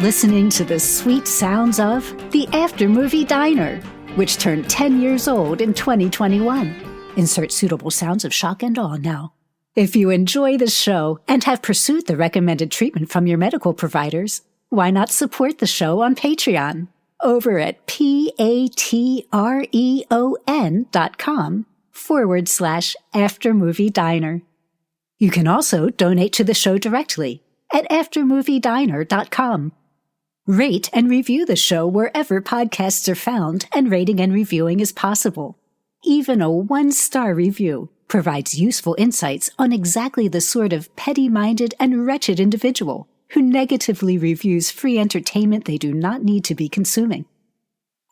listening to the sweet sounds of the After Movie Diner, which turned 10 years old in 2021. Insert suitable sounds of shock and awe now. If you enjoy the show and have pursued the recommended treatment from your medical providers, why not support the show on Patreon over at patreon.com/aftermoviediner. You can also donate to the show directly at aftermoviediner.com. Rate and review the show wherever podcasts are found and rating and reviewing is possible. Even a 1-star review provides useful insights on exactly the sort of petty-minded and wretched individual who negatively reviews free entertainment they do not need to be consuming.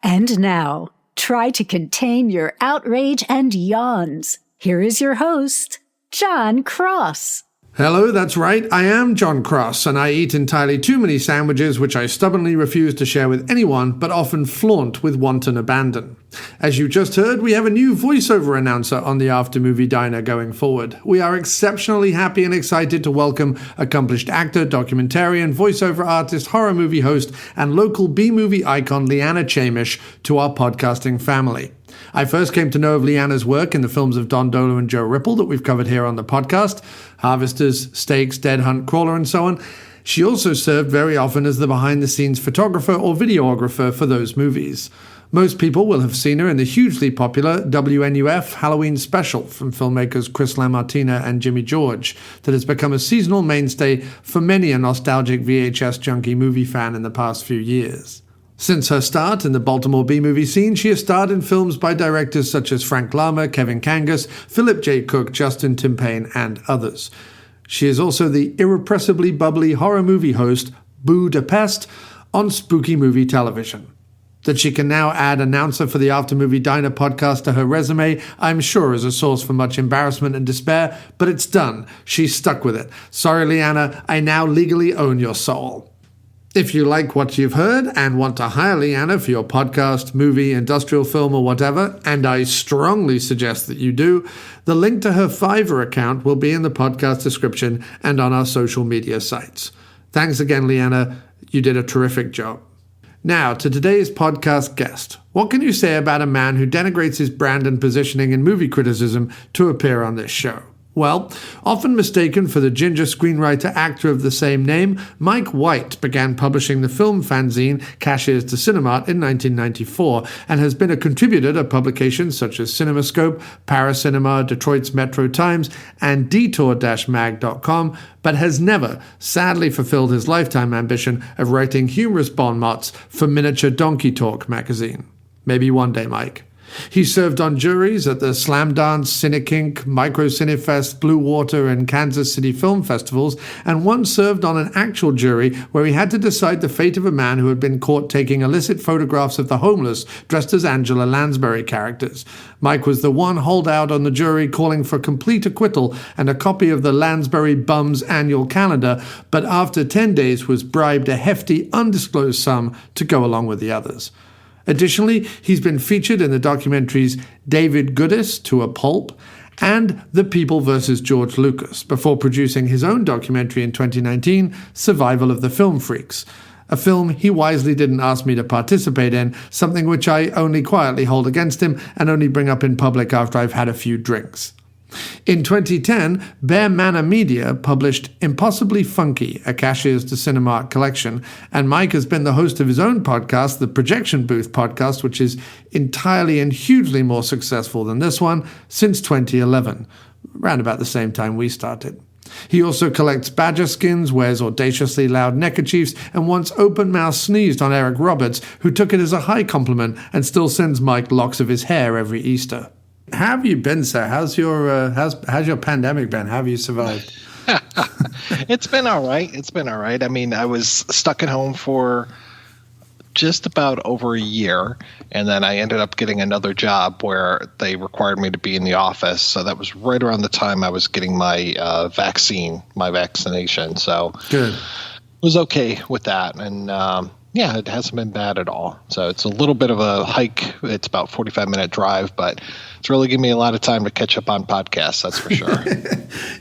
And now, try to contain your outrage and yawns. Here is your host, John Cross. Hello, that's right, I am John Cross, and I eat entirely too many sandwiches which I stubbornly refuse to share with anyone, but often flaunt with wanton abandon. As you just heard, we have a new voiceover announcer on the After Movie Diner going forward. We are exceptionally happy and excited to welcome accomplished actor, documentarian, voiceover artist, horror movie host, and local B-movie icon Leanna Chamish to our podcasting family. I first came to know of Leanna's work in the films of Don Dolo and Joe Ripple that we've covered here on the podcast, Harvesters, Stakes, Dead Hunt, Crawler, and so on. She also served very often as the behind-the-scenes photographer or videographer for those movies. Most people will have seen her in the hugely popular WNUF Halloween Special from filmmakers Chris LaMartina and Jimmy George that has become a seasonal mainstay for many a nostalgic VHS junkie movie fan in the past few years. Since her start in the Baltimore B-movie scene, she has starred in films by directors such as Frank Lama, Kevin Kangas, Philip J. Cook, Justin Timpane, and others. She is also the irrepressibly bubbly horror movie host Budapest on Spooky Movie Television. That she can now add announcer for the After Movie Diner podcast to her resume, I'm sure is a source for much embarrassment and despair, but it's done. She's stuck with it. Sorry, Leanna, I now legally own your soul. If you like what you've heard and want to hire Leanna for your podcast, movie, industrial film, or whatever, and I strongly suggest that you do, the link to her Fiverr account will be in the podcast description and on our social media sites. Thanks again, Leanna. You did a terrific job. Now, to today's podcast guest. What can you say about a man who denigrates his brand and positioning in movie criticism to appear on this show? Well, often mistaken for the ginger screenwriter-actor of the same name, Mike White began publishing the film fanzine Cashiers to Cinemat in 1994 and has been a contributor to publications such as CinemaScope, Paracinema, Detroit's Metro Times, and Detour-mag.com, but has never, sadly, fulfilled his lifetime ambition of writing humorous bon mots for Miniature Donkey Talk magazine. Maybe one day, Mike. He served on juries at the Slam Dance, Cinekink, Micro Cinefest, Blue Water, and Kansas City Film Festivals, and once served on an actual jury where he had to decide the fate of a man who had been caught taking illicit photographs of the homeless dressed as Angela Lansbury characters. Mike was the one holdout on the jury calling for complete acquittal and a copy of the Lansbury Bums annual calendar, but after 10 days was bribed a hefty, undisclosed sum to go along with the others. Additionally, he's been featured in the documentaries David Goodis, To a Pulp, and The People vs. George Lucas, before producing his own documentary in 2019, Survival of the Film Freaks, a film he wisely didn't ask me to participate in, something which I only quietly hold against him and only bring up in public after I've had a few drinks. In 2010, Bear Manor Media published Impossibly Funky, a Cashiers to Cinemat collection, and Mike has been the host of his own podcast, the Projection Booth podcast, which is entirely and hugely more successful than this one, since 2011, around about the same time we started. He also collects badger skins, wears audaciously loud neckerchiefs, and once open-mouthed sneezed on Eric Roberts, who took it as a high compliment and still sends Mike locks of his hair every Easter. How have you been, sir? How's your pandemic been? How have you survived? It's been all right. I mean, I was stuck at home for just about over a year, and then I ended up getting another job where they required me to be in the office. So that was right around the time I was getting my vaccination. So good. Was okay with that. And Yeah, it hasn't been bad at all. So it's a little bit of a hike. It's about 45-minute drive, but it's really given me a lot of time to catch up on podcasts, that's for sure.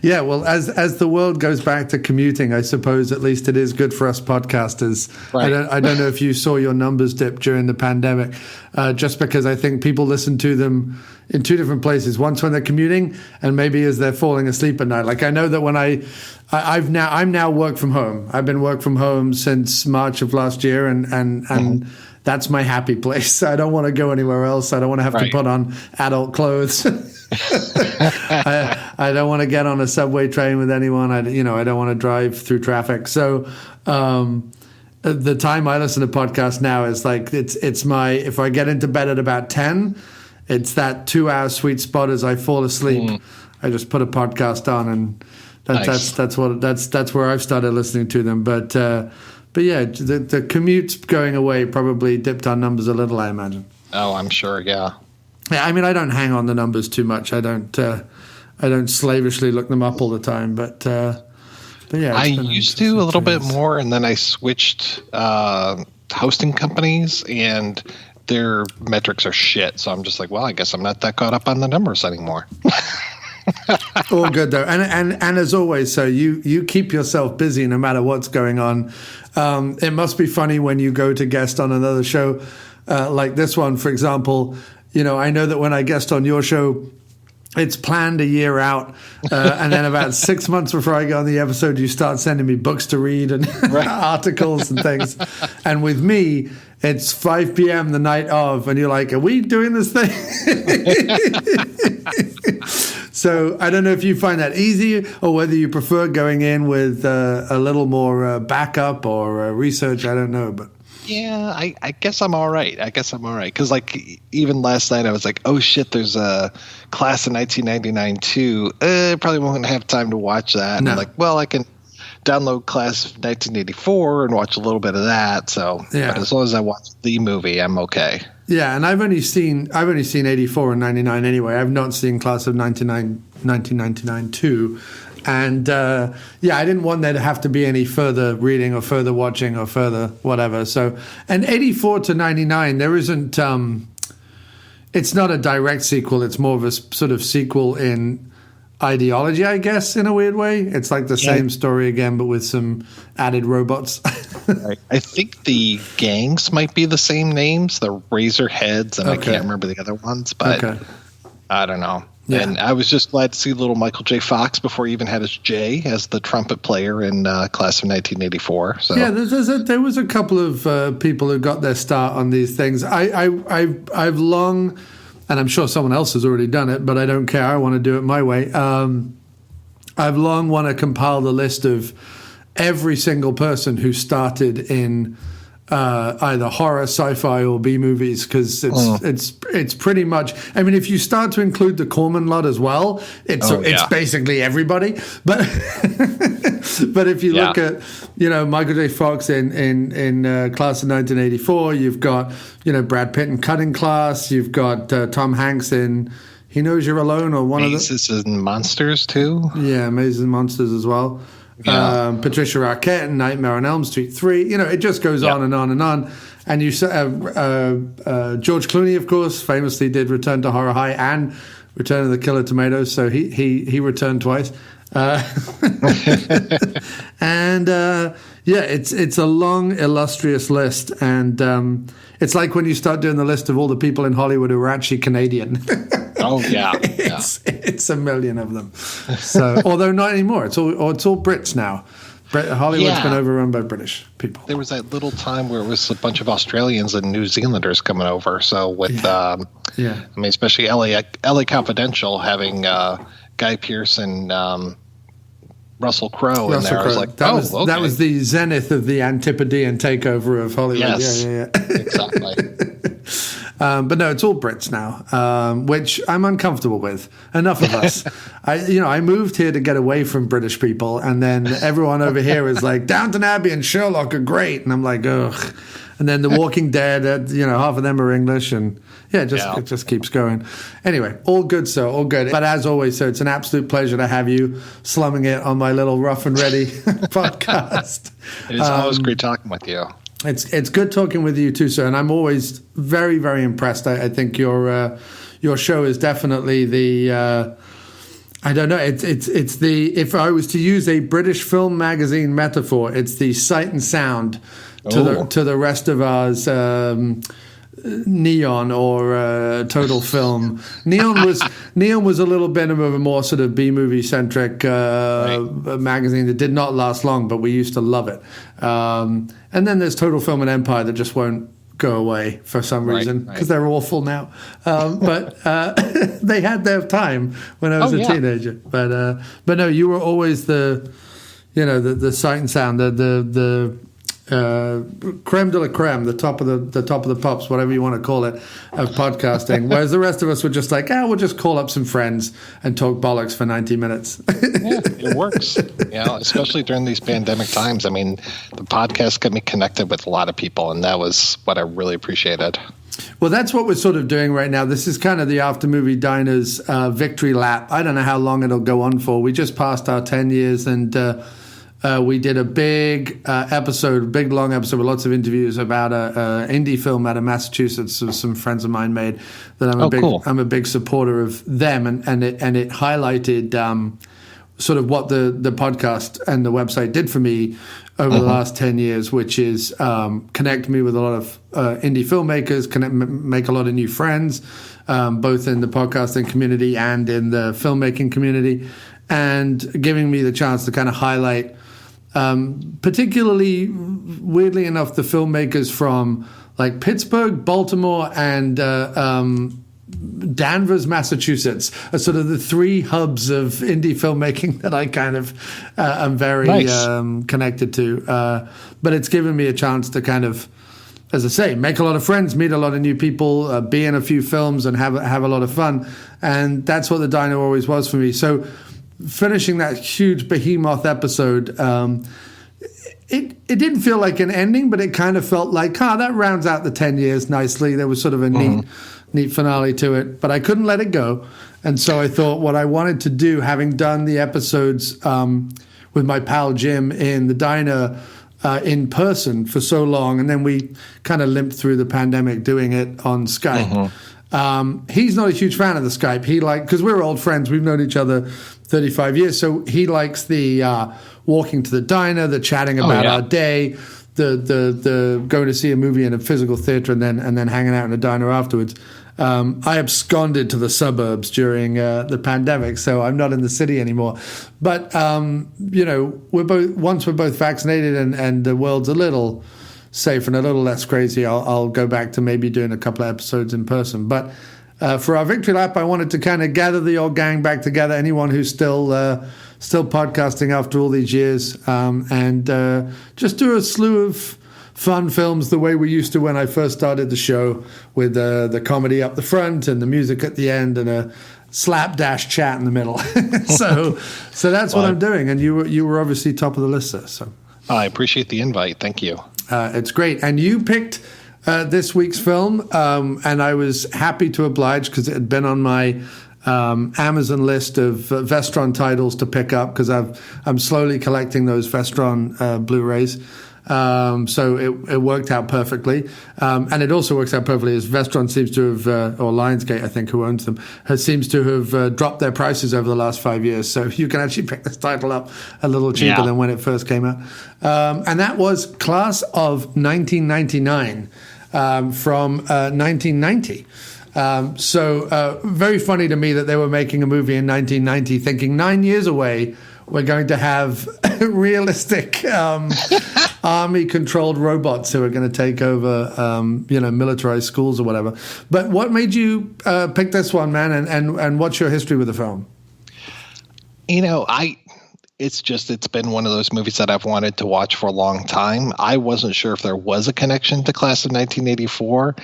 Yeah, well, as the world goes back to commuting, I suppose at least it is good for us podcasters. Right. I don't know if you saw your numbers dip during the pandemic, just because I think people listen to them in two different places. Once when they're commuting, and maybe as they're falling asleep at night. Like I know that when I'm now work from home. I've been work from home since March of last year, and that's my happy place. I don't want to go anywhere else. I don't want to have to put on adult clothes. I don't want to get on a subway train with anyone. I don't want to drive through traffic. So the time I listen to podcasts now is like it's my, if I get into bed at about 10, it's that 2-hour sweet spot as I fall asleep. I just put a podcast on, and that's where I've started listening to them. But yeah, the commute going away probably dipped our numbers a little, I imagine. Oh, I'm sure. Yeah. Yeah, I mean, I don't hang on the numbers too much. I don't slavishly look them up all the time. But yeah, I used to a little bit more, and then I switched hosting companies, and their metrics are shit. So I'm just like, well, I guess I'm not that caught up on the numbers anymore. All good though, and as always, so you keep yourself busy no matter what's going on. It must be funny when you go to guest on another show like this one, for example. I know that when I guest on your show, it's planned a year out, and then about 6 months before I go on the episode, you start sending me books to read and articles and things. And with me, it's 5 p.m. the night of, and you're like, are we doing this thing? So I don't know if you find that easy, or whether you prefer going in with a little more backup or research. I don't know, but. Yeah, I guess I'm all right. Because, like, even last night I was like, oh, shit, there's a class of 1999, too. Probably won't have time to watch that. And I'm like, well, I can download class of 1984 and watch a little bit of that. So yeah. But as long as I watch the movie, I'm okay. Yeah, and I've only seen 84 and 99 anyway. I've not seen class of 1999 too. And I didn't want there to have to be any further reading or further watching or further whatever. So, and 84 to 99, there isn't, it's not a direct sequel. It's more of a sort of sequel in ideology, I guess, in a weird way. It's like the same story again, but with some added robots. I think the gangs might be the same names, the Razorheads, and I can't remember the other ones, but I don't know. Yeah. And I was just glad to see little Michael J. Fox before he even had his J as the trumpet player in class of 1984. So yeah, there was a couple of people who got their start on these things. I've long, and I'm sure someone else has already done it, but I don't care. I want to do it my way. I've long want to compile the list of every single person who started in either horror, sci-fi, or B movies, because it's pretty much. I mean, if you start to include the Corman lot as well, it's basically everybody. But but if you look at Michael J. Fox in Class of 1984, you've got Brad Pitt in Cutting Class, you've got Tom Hanks in He Knows You're Alone, or one Mazes of the Monsters too. Yeah, Mazes and Monsters as well. Yeah. Patricia Arquette and Nightmare on Elm Street 3. It just goes on and on and on. And you George Clooney, of course, famously did Return to Horror High and Return of the Killer Tomatoes, so he returned twice. And it's a long, illustrious list, and it's like when you start doing the list of all the people in Hollywood who are actually Canadian. Oh yeah, it's a million of them. So, although not anymore, it's all Brits now. Hollywood's been overrun by British people. There was that little time where it was a bunch of Australians and New Zealanders coming over. So with I mean, especially LA Confidential having Guy Pearce and Russell Crowe in there. I was like, that was the zenith of the Antipodean takeover of Hollywood. Yes, exactly. But no, it's all Brits now, which I'm uncomfortable with. Enough of us. I moved here to get away from British people, and then everyone over here is like, Downton Abbey and Sherlock are great, and I'm like, ugh. And then The Walking Dead, half of them are English, and it just keeps going. Anyway, all good, sir, all good. But as always, sir, it's an absolute pleasure to have you slumming it on my little rough and ready podcast. It is always great talking with you. It's good talking with you too, sir. And I'm always very, very impressed. I think your show is definitely the. I don't know. It's the, if I was to use a British film magazine metaphor, it's the sight and sound to the rest of ours. Neon or Total Film. Neon was a little bit of a more sort of B-movie centric magazine that did not last long, but we used to love it. And then there's Total Film and Empire that just won't go away for some reason because they're awful now. But they had their time when I was a teenager. But no, you were always the sight and sound, the creme de la creme, the top of the pops, whatever you want to call it, of podcasting. Whereas the rest of us were just like, we'll just call up some friends and talk bollocks for 90 minutes. Yeah, it works. Especially during these pandemic times. I mean, the podcast got me connected with a lot of people, and that was what I really appreciated. Well, that's what we're sort of doing right now. This is kind of the After Movie Diners victory lap. I don't know how long it'll go on for. We just passed our 10 years, and we did a big long episode with lots of interviews about an indie film out of Massachusetts that some friends of mine made. That I'm a big supporter of them, and it highlighted sort of what the podcast and the website did for me over the last 10 years, which is connect me with a lot of indie filmmakers, make a lot of new friends, both in the podcasting community and in the filmmaking community, and giving me the chance to kind of highlight particularly, weirdly enough, the filmmakers from like Pittsburgh, Baltimore, and Danvers, Massachusetts, are sort of the three hubs of indie filmmaking that I kind of am very connected to. But it's given me a chance to kind of, as I say, make a lot of friends, meet a lot of new people, be in a few films, and have a lot of fun. And that's what the diner always was for me. So finishing that huge behemoth episode, it didn't feel like an ending, but it kind of felt like, that rounds out the 10 years nicely. There was sort of a neat finale to it, but I couldn't let it go. And so I thought what I wanted to do, having done the episodes with my pal Jim in the diner in person for so long, and then we kind of limped through the pandemic doing it on Skype. He's not a huge fan of the Skype. Because we're old friends, we've known each other 35 years, so he likes the walking to the diner, the chatting about our day, the going to see a movie in a physical theater, and then hanging out in a diner afterwards. I absconded to the suburbs during the pandemic, so I'm not in the city anymore. But we're both vaccinated and the world's a little safe and a little less crazy, I'll go back to maybe doing a couple of episodes in person. But for our victory lap, I wanted to kind of gather the old gang back together, anyone who's still podcasting after all these years, and just do a slew of fun films the way we used to when I first started the show, with the comedy up the front and the music at the end and a slapdash chat in the middle. so that's what I'm doing, and you were obviously top of the list, sir. So I appreciate the invite. Thank you. It's great. And you picked this week's film, and I was happy to oblige because it had been on my Amazon list of Vestron titles to pick up, because I'm slowly collecting those Vestron Blu-rays. So it worked out perfectly. And it also works out perfectly as Vestron seems to have, or Lionsgate, I think, who owns them, seems to have dropped their prices over the last 5 years. So you can actually pick this title up a little cheaper than when it first came out. And that was Class of 1999 from 1990. So very funny to me that they were making a movie in 1990 thinking 9 years away we're going to have realistic army-controlled robots who are going to take over, militarized schools or whatever. But what made you pick this one, man, and what's your history with the film? It's been one of those movies that I've wanted to watch for a long time. I wasn't sure if there was a connection to Class of 1984,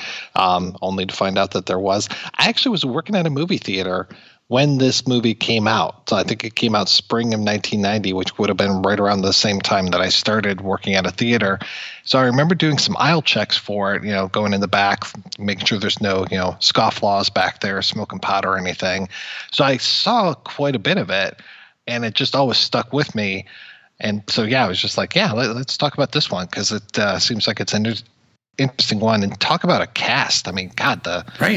only to find out that there was. I actually was working at a movie theater when this movie came out. So I think it came out spring of 1990, which would have been right around the same time that I started working at a theater. So I remember doing some aisle checks for it, going in the back, making sure there's no, scofflaws back there, smoking powder or anything. So I saw quite a bit of it, and it just always stuck with me. And so, I was just like, let's talk about this one because it seems like it's an interesting one. And talk about a cast. I mean, God,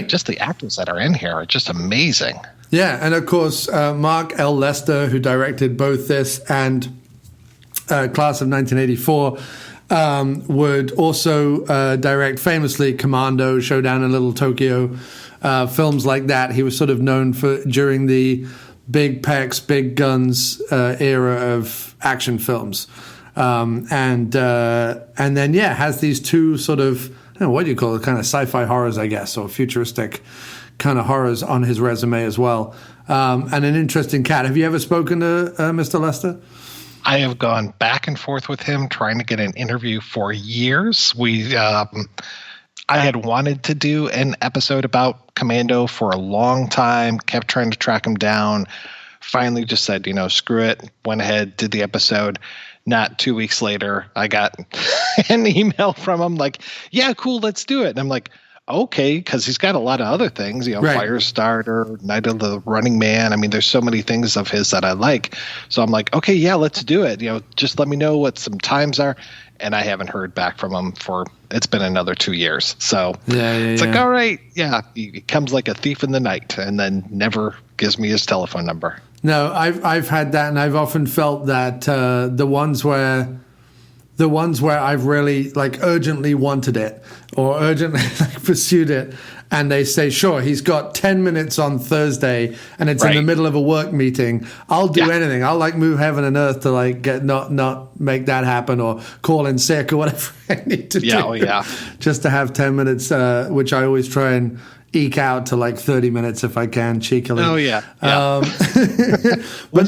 just the actors that are in here are just amazing. Yeah, and of course, Mark L. Lester, who directed both this and Class of 1984, would also direct famously Commando, Showdown in Little Tokyo, films like that. He was sort of known for during the big pecs, big guns era of action films, and then has these two sort of, I don't know, what do you call it, kind of sci-fi horrors, I guess, or futuristic kind of horrors on his resume as well, and an interesting cat. Have you ever spoken to Mr. Lester? I have gone back and forth with him trying to get an interview for years. I had wanted to do an episode about Commando for a long time, kept trying to track him down, finally just said, screw it, went ahead, did the episode. Not 2 weeks later, I got an email from him like, yeah, cool, let's do it. And I'm like, okay, because he's got a lot of other things, right. Firestarter, Night of the Running Man. I mean, there's so many things of his that I like. So I'm like, okay, yeah, let's do it. Just let me know what some times are. And I haven't heard back from him it's been another 2 years. So it's like, all right, he comes like a thief in the night and then never gives me his telephone number. No, I've had that, and I've often felt that the ones where I've really urgently wanted it or urgently pursued it, and they say, sure, he's got 10 minutes on Thursday and it's in the middle of a work meeting, I'll do anything. I'll move heaven and earth to get not make that happen, or call in sick or whatever I need to do. Just to have 10 minutes, which I always try and eke out to 30 minutes if I can, cheekily. Once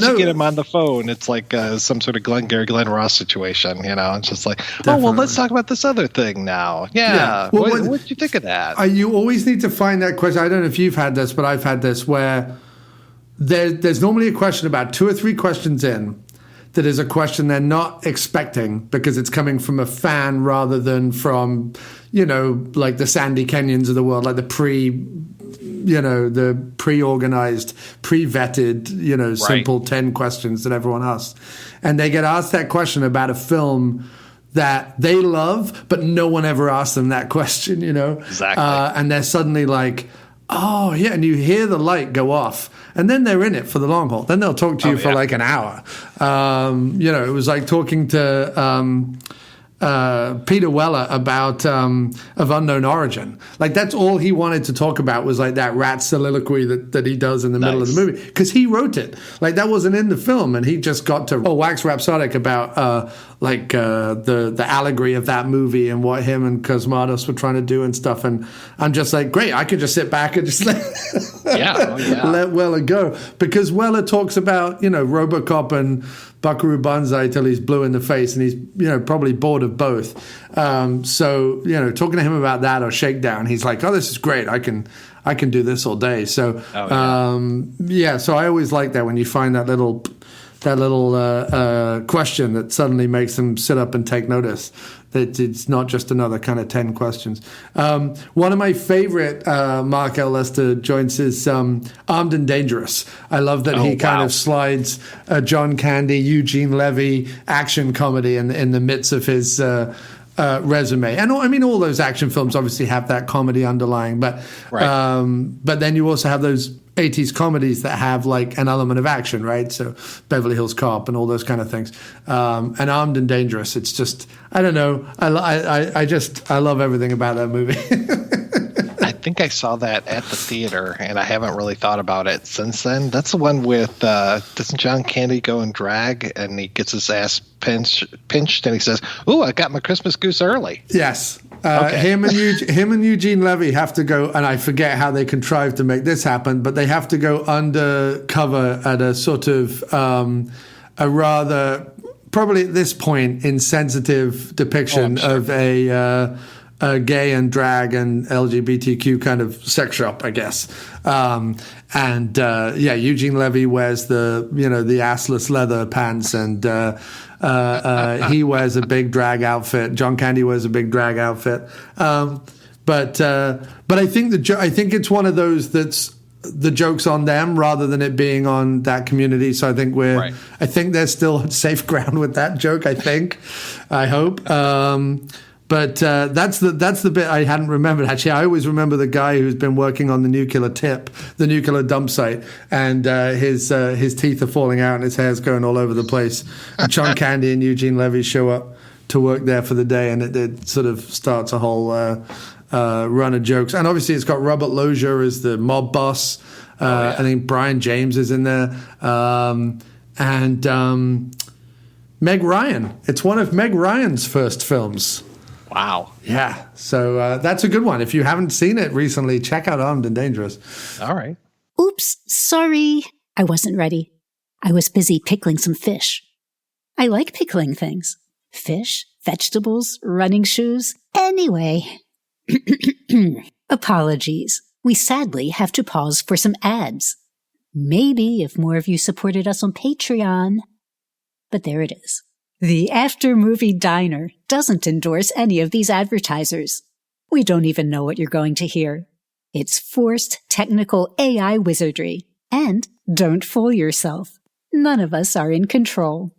you get him on the phone, it's like some sort of Glenn Ross situation, it's just like, definitely. Oh, well, let's talk about this other thing now. Well, what did you think of that? You always need to find that question. I don't know if you've had this, but I've had this where there's normally a question about 2 or 3 questions in that is a question they're not expecting because it's coming from a fan rather than from, the Sandy Kenyons of the world, the pre-organized, pre-vetted, simple 10 questions that everyone asks. And they get asked that question about a film that they love, but no one ever asked them that question, Exactly. And they're suddenly like, oh, yeah, and you hear the light go off. And then they're in it for the long haul. Then they'll talk to you for an hour. It was like talking to Peter Weller about Of Unknown Origin. That's all he wanted to talk about was that rat soliloquy that he does in the middle of the movie. Because he wrote it. That wasn't in the film. And he just got to wax rhapsodic about the allegory of that movie and what him and Cosmatos were trying to do and stuff. And I'm just like, great, I could just sit back and just let Weller go. Because Weller talks about, RoboCop and Buckaroo Banzai till he's blue in the face, and he's probably bored of both. So talking to him about that or Shakedown, he's like, oh, this is great. I can do this all day. So so I always like that when you find that little question that suddenly makes them sit up and take notice. That it's not just another kind of 10 questions. One of my favorite Mark L. Lester joints is Armed and Dangerous. I love that he kind of slides John Candy, Eugene Levy action comedy in the midst of his resume. And all those action films obviously have that comedy underlying, but then you also have those 80s comedies that have an element of action, right? So Beverly Hills Cop and all those kind of things. And Armed and Dangerous, it's just, I don't know. I love everything about that movie. I think I saw that at the theater, and I haven't really thought about it since then. That's the one with, doesn't John Candy go and drag, and he gets his ass pinched, and he says, "Ooh, I got my Christmas goose early." Yes. Him and Eugene Levy have to go, and I forget how they contrived to make this happen, but they have to go undercover at a sort of a rather, probably at this point, insensitive depiction of a gay and drag and LGBTQ kind of sex shop, I guess. Eugene Levy wears the assless leather pants, and he wears a big drag outfit. John Candy wears a big drag outfit. But I think it's one of those that's the joke's on them rather than it being on that community. So I think I think they're still on safe ground with that joke. I hope. But that's the bit I hadn't remembered. Actually, I always remember the guy who's been working on the nuclear dump site, and his teeth are falling out and his hair's going all over the place. And John Candy and Eugene Levy show up to work there for the day, and it sort of starts a whole run of jokes. And obviously it's got Robert Loggia as the mob boss. I think Brian James is in there. And Meg Ryan. It's one of Meg Ryan's first films. Wow. Yeah. So that's a good one. If you haven't seen it recently, check out Armed and Dangerous. All right. Oops, sorry. I wasn't ready. I was busy pickling some fish. I like pickling things. Fish, vegetables, running shoes. Anyway. Apologies. We sadly have to pause for some ads. Maybe if more of you supported us on Patreon. But there it is. The After Movie Diner doesn't endorse any of these advertisers. We don't even know what you're going to hear. It's forced technical AI wizardry. And don't fool yourself. None of us are in control.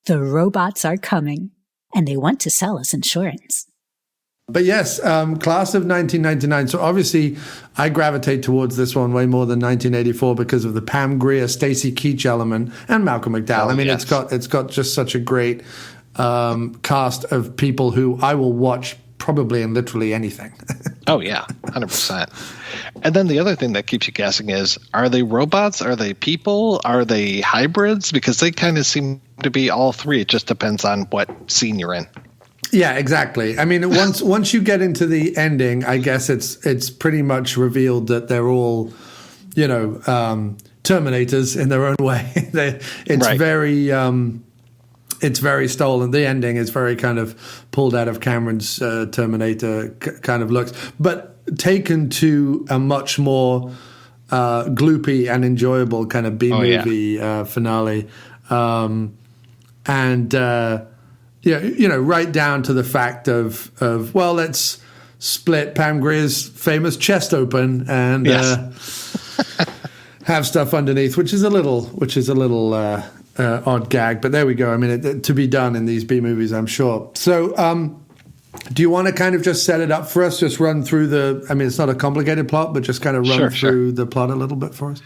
The robots are coming, and they want to sell us insurance. But yes, class of 1999. So obviously, I gravitate towards this one way more than 1984 because of the Pam Grier, Stacy Keach element, and Malcolm McDowell. I mean, yes. It's got just such a great cast of people who I will watch probably in literally anything. Oh yeah, 100%. And then the other thing that keeps you guessing is: are they robots? Are they people? Are they hybrids? Because they kind of seem to be all three. It just depends on what scene you're in. Yeah, exactly. I mean, once you get into the ending, I guess it's pretty much revealed that they're all, Terminators in their own way. It's very stolen. The ending is very kind of pulled out of Cameron's Terminator kind of looks, but taken to a much more gloopy and enjoyable kind of B-movie finale, right down to the fact of let's split Pam Grier's famous chest open and have stuff underneath, which is a little odd gag, but there we go. I mean, to be done in these B movies, I'm sure. So, do you want to kind of just set it up for us? Just run through it's not a complicated plot, but just kind of run through the plot a little bit for us.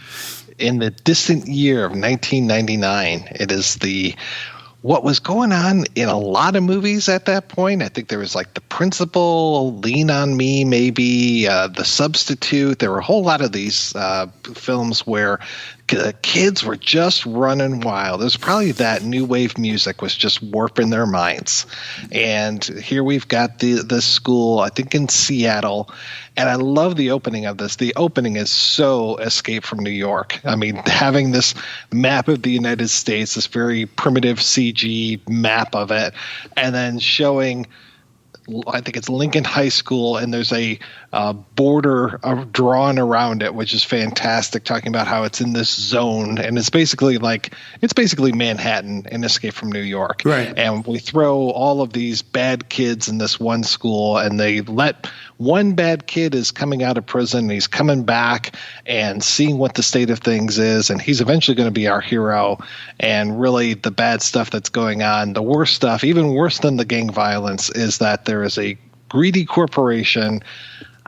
In the distant year of 1999, it is what was going on in a lot of movies at that point. I think there was like The Principal, Lean on Me, maybe The Substitute. There were a whole lot of these films where kids were just running wild. It was probably that new wave music was just warping their minds. And here we've got this school, I think in Seattle. And I love the opening of this. The opening is so Escape from New York. I mean, having this map of the United States, this very primitive CG map of it, and then showing, I think it's Lincoln High School, and there's a border drawn around it, which is fantastic, talking about how it's in this zone. And it's basically Manhattan in Escape from New York. Right. And we throw all of these bad kids in this one school, and they let one bad kid is coming out of prison, and he's coming back and seeing what the state of things is, and he's eventually going to be our hero. And really the bad stuff that's going on, the worst stuff, even worse than the gang violence, is that there is a greedy corporation,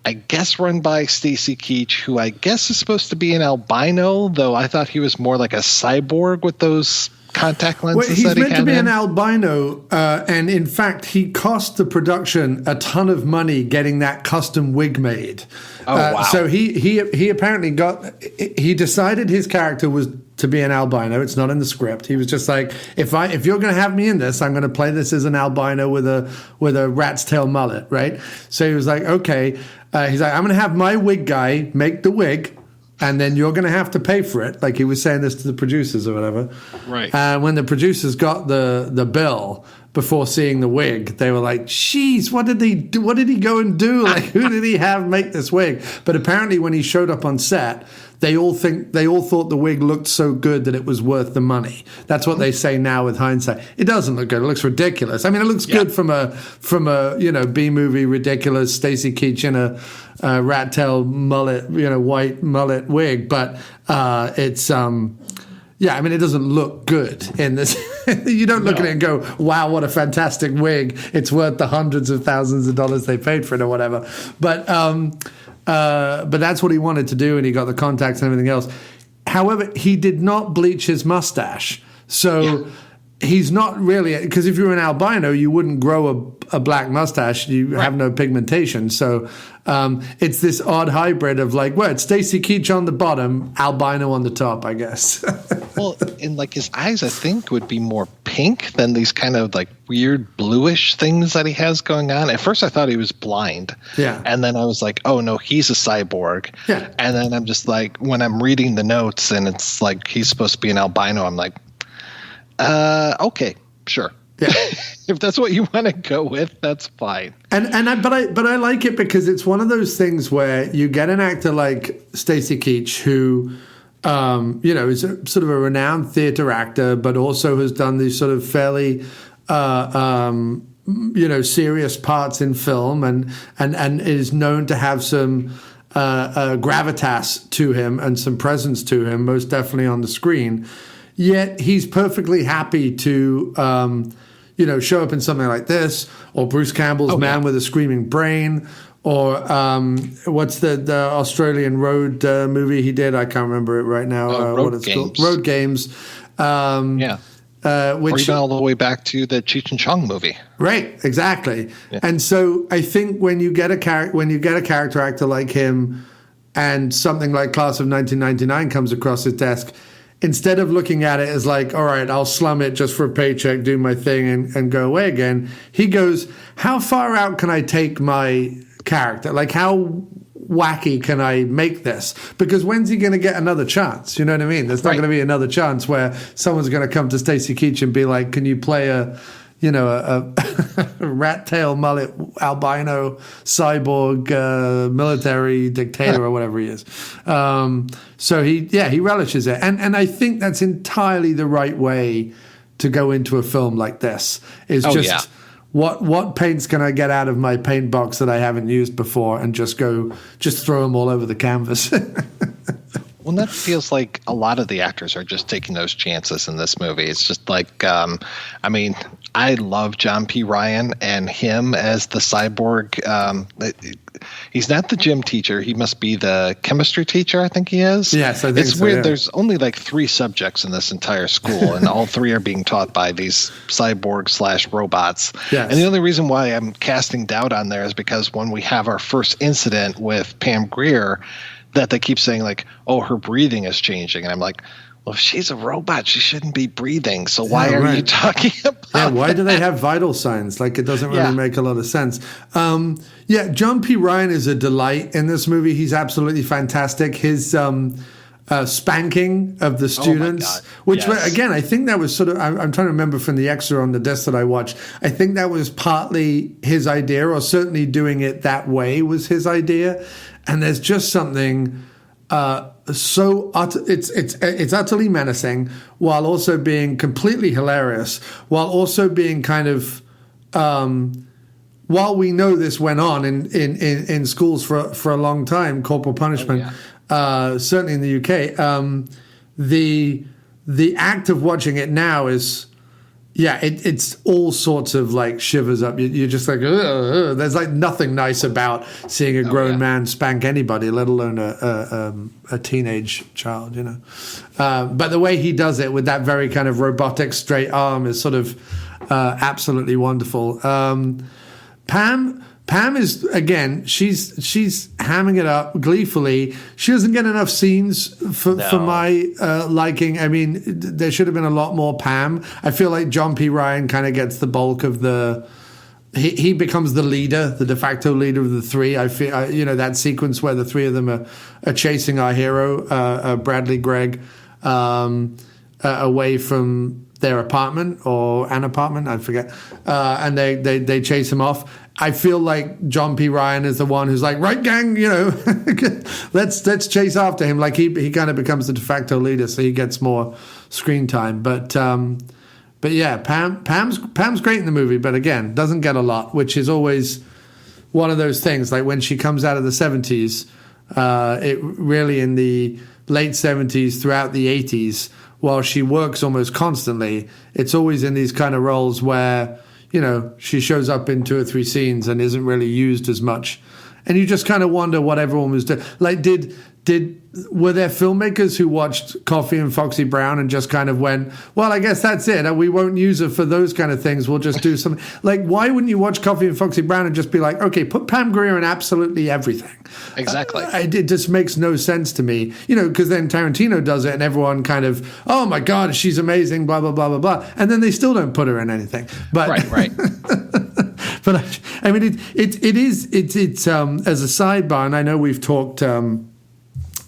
I guess run by Stacy Keach, who I guess is supposed to be an albino, though I thought he was more like a cyborg with those contact lenses. He's meant to be an albino, and in fact, he cost the production a ton of money getting that custom wig made. Oh, wow. So he apparently he decided his character was to be an albino. It's not in the script. He was just like, if you're going to have me in this, I'm going to play this as an albino with a rat's tail mullet, right? So he was like, okay. He's like, I'm going to have my wig guy make the wig, and then you're going to have to pay for it. Like he was saying this to the producers or whatever. Right. When the producers got the bill, before seeing the wig. They were like, "Jeez, what did he do? What did he go and do? Like, who did he have make this wig?" But apparently, when he showed up on set, they all thought the wig looked so good that it was worth the money. That's what they say now with hindsight. It doesn't look good. It looks ridiculous. I mean, it looks good from a B movie ridiculous Stacy Keach in a rat tail mullet, white mullet wig, but it's yeah, I mean, it doesn't look good in this. You don't look at it and go, "Wow, what a fantastic wig! It's worth the hundreds of thousands of dollars they paid for it," or whatever. But that's what he wanted to do, and he got the contacts and everything else. However, he did not bleach his mustache, so he's not really, because if you're an albino, you wouldn't grow a black mustache. You have no pigmentation, so it's this odd hybrid of like, well, it's Stacy Keach on the bottom, albino on the top, I guess. Well, and like his eyes, I think, would be more pink than these kind of like weird bluish things that he has going on. At first, I thought he was blind. Yeah. And then I was like, oh, no, he's a cyborg. Yeah. And then I'm just like, when I'm reading the notes and it's like he's supposed to be an albino, I'm like, okay, sure. Yeah. If that's what you want to go with, that's fine. But I like it because it's one of those things where you get an actor like Stacy Keach who is sort of a renowned theater actor, but also has done these sort of fairly serious parts in film and is known to have some gravitas to him and some presence to him, most definitely on the screen. Yet he's perfectly happy to, show up in something like this, or Bruce Campbell's Man with a Screaming Brain, or what's the Australian road movie he did? I can't remember it right now. What it's called? Road Games. Which, or even all the way back to the Cheech and Chong movie. Right, exactly. Yeah. And so I think when you get a character actor like him, and something like Class of 1999 comes across his desk, instead of looking at it as like, all right, I'll slum it just for a paycheck, do my thing, and go away again, he goes, how far out can I take my character? Like, how wacky can I make this? Because when's he going to get another chance? You know what I mean? There's not going to be another chance where someone's going to come to Stacy Keach and be like, can you play a rat tail mullet albino cyborg military dictator or whatever he is. So he relishes it, and I think that's entirely the right way to go into a film like this. Is what paints can I get out of my paint box that I haven't used before, and just throw them all over the canvas. Well, that feels like a lot of the actors are just taking those chances in this movie. It's just like, I love John P. Ryan and him as the cyborg. He's not the gym teacher. He must be the chemistry teacher, I think he is. Yes, I think it's so, weird. Yeah. There's only like 3 subjects in this entire school, and all 3 are being taught by these cyborg/robots. Yes. And the only reason why I'm casting doubt on there is because when we have our first incident with Pam Grier, that they keep saying like, oh, her breathing is changing. And I'm like, well, if she's a robot, she shouldn't be breathing. So why are you talking about that? Why do they have vital signs? Like, it doesn't really make a lot of sense. John P. Ryan is a delight in this movie. He's absolutely fantastic. His spanking of the students, which again, I think that was sort of, I'm trying to remember from the extra on the disc that I watched, I think that was partly his idea, or certainly doing it that way was his idea. And there's just something it's utterly menacing, while also being completely hilarious, while also being kind of while we know this went on in schools for a long time, corporal punishment, certainly in the UK, the act of watching it now is it's all sorts of like shivers up. You're just like, ugh. There's like nothing nice about seeing a grown man spank anybody, let alone a teenage child, But the way he does it with that very kind of robotic straight arm is sort of absolutely wonderful. Pam is, again, she's hamming it up gleefully. She doesn't get enough scenes for my liking. I mean, there should have been a lot more Pam. I feel like John P. Ryan kind of gets the bulk of he becomes the leader, the de facto leader of the 3. I feel, that sequence where the 3 of them are chasing our hero, Bradley Gregg, away from their apartment or an apartment, I forget, and they chase him off. I feel like John P. Ryan is the one who's like, right, gang, let's chase after him. Like he kind of becomes the de facto leader, so he gets more screen time. But yeah, Pam's great in the movie, but again, doesn't get a lot, which is always one of those things. Like when she comes out of the 70s, it really in the late 70s throughout the 80s, while she works almost constantly, it's always in these kind of roles where, she shows up in 2 or 3 scenes and isn't really used as much. And you just kind of wonder what everyone was doing. Like, were there filmmakers who watched Coffee and Foxy Brown and just kind of went, well, I guess that's it. We won't use her for those kind of things. We'll just do something. Like, why wouldn't you watch Coffee and Foxy Brown and just be like, okay, put Pam Grier in absolutely everything? Exactly. It just makes no sense to me, because then Tarantino does it and everyone kind of, oh my God, she's amazing, blah, blah, blah, blah, blah. And then they still don't put her in anything. But, right. But I mean, it's as a sidebar, and I know we've talked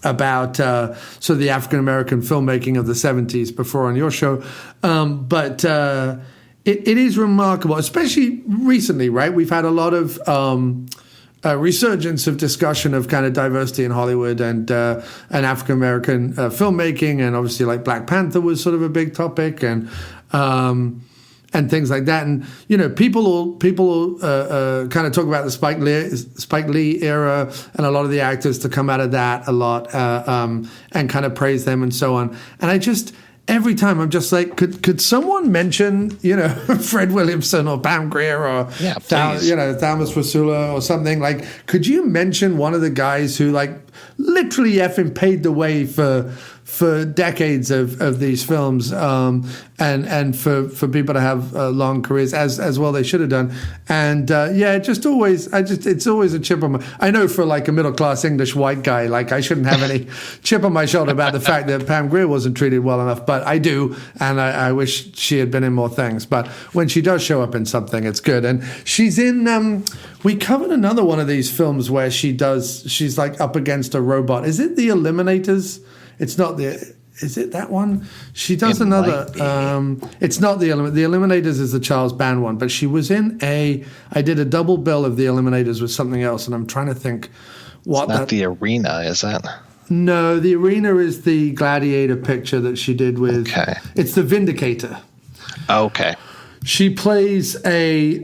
about sort of the African-American filmmaking of the 70s before on your show. But it is remarkable, especially recently, right? We've had a lot of resurgence of discussion of kind of diversity in Hollywood and African-American filmmaking. And obviously like Black Panther was sort of a big topic and things like that. And, people kind of talk about the Spike Lee era and a lot of the actors to come out of that a lot and kind of praise them and so on. And I just, every time I'm just like, could someone mention, Fred Williamson or Pam Grier or, Thalmus Fasula or something? Like, could you mention one of the guys who like literally effing paved the way for decades of these films and for people to have long careers as well they should have done. And it's always a chip on my, I know for like a middle class English white guy, like I shouldn't have any chip on my shoulder about the fact that Pam Grier wasn't treated well enough, but I do, and I wish she had been in more things. But when she does show up in something, it's good. And she's in we covered another one of these films where she's like up against a robot. Is it The Eliminators? It's not is it that one? She does another. It's not The Eliminators is the Charles Band one, but she was in I did a double bill of The Eliminators with something else, and I'm trying to think what it's not The Arena, is that? No, The Arena is the Gladiator picture that she did with. Okay. It's The Vindicator. Okay. She plays The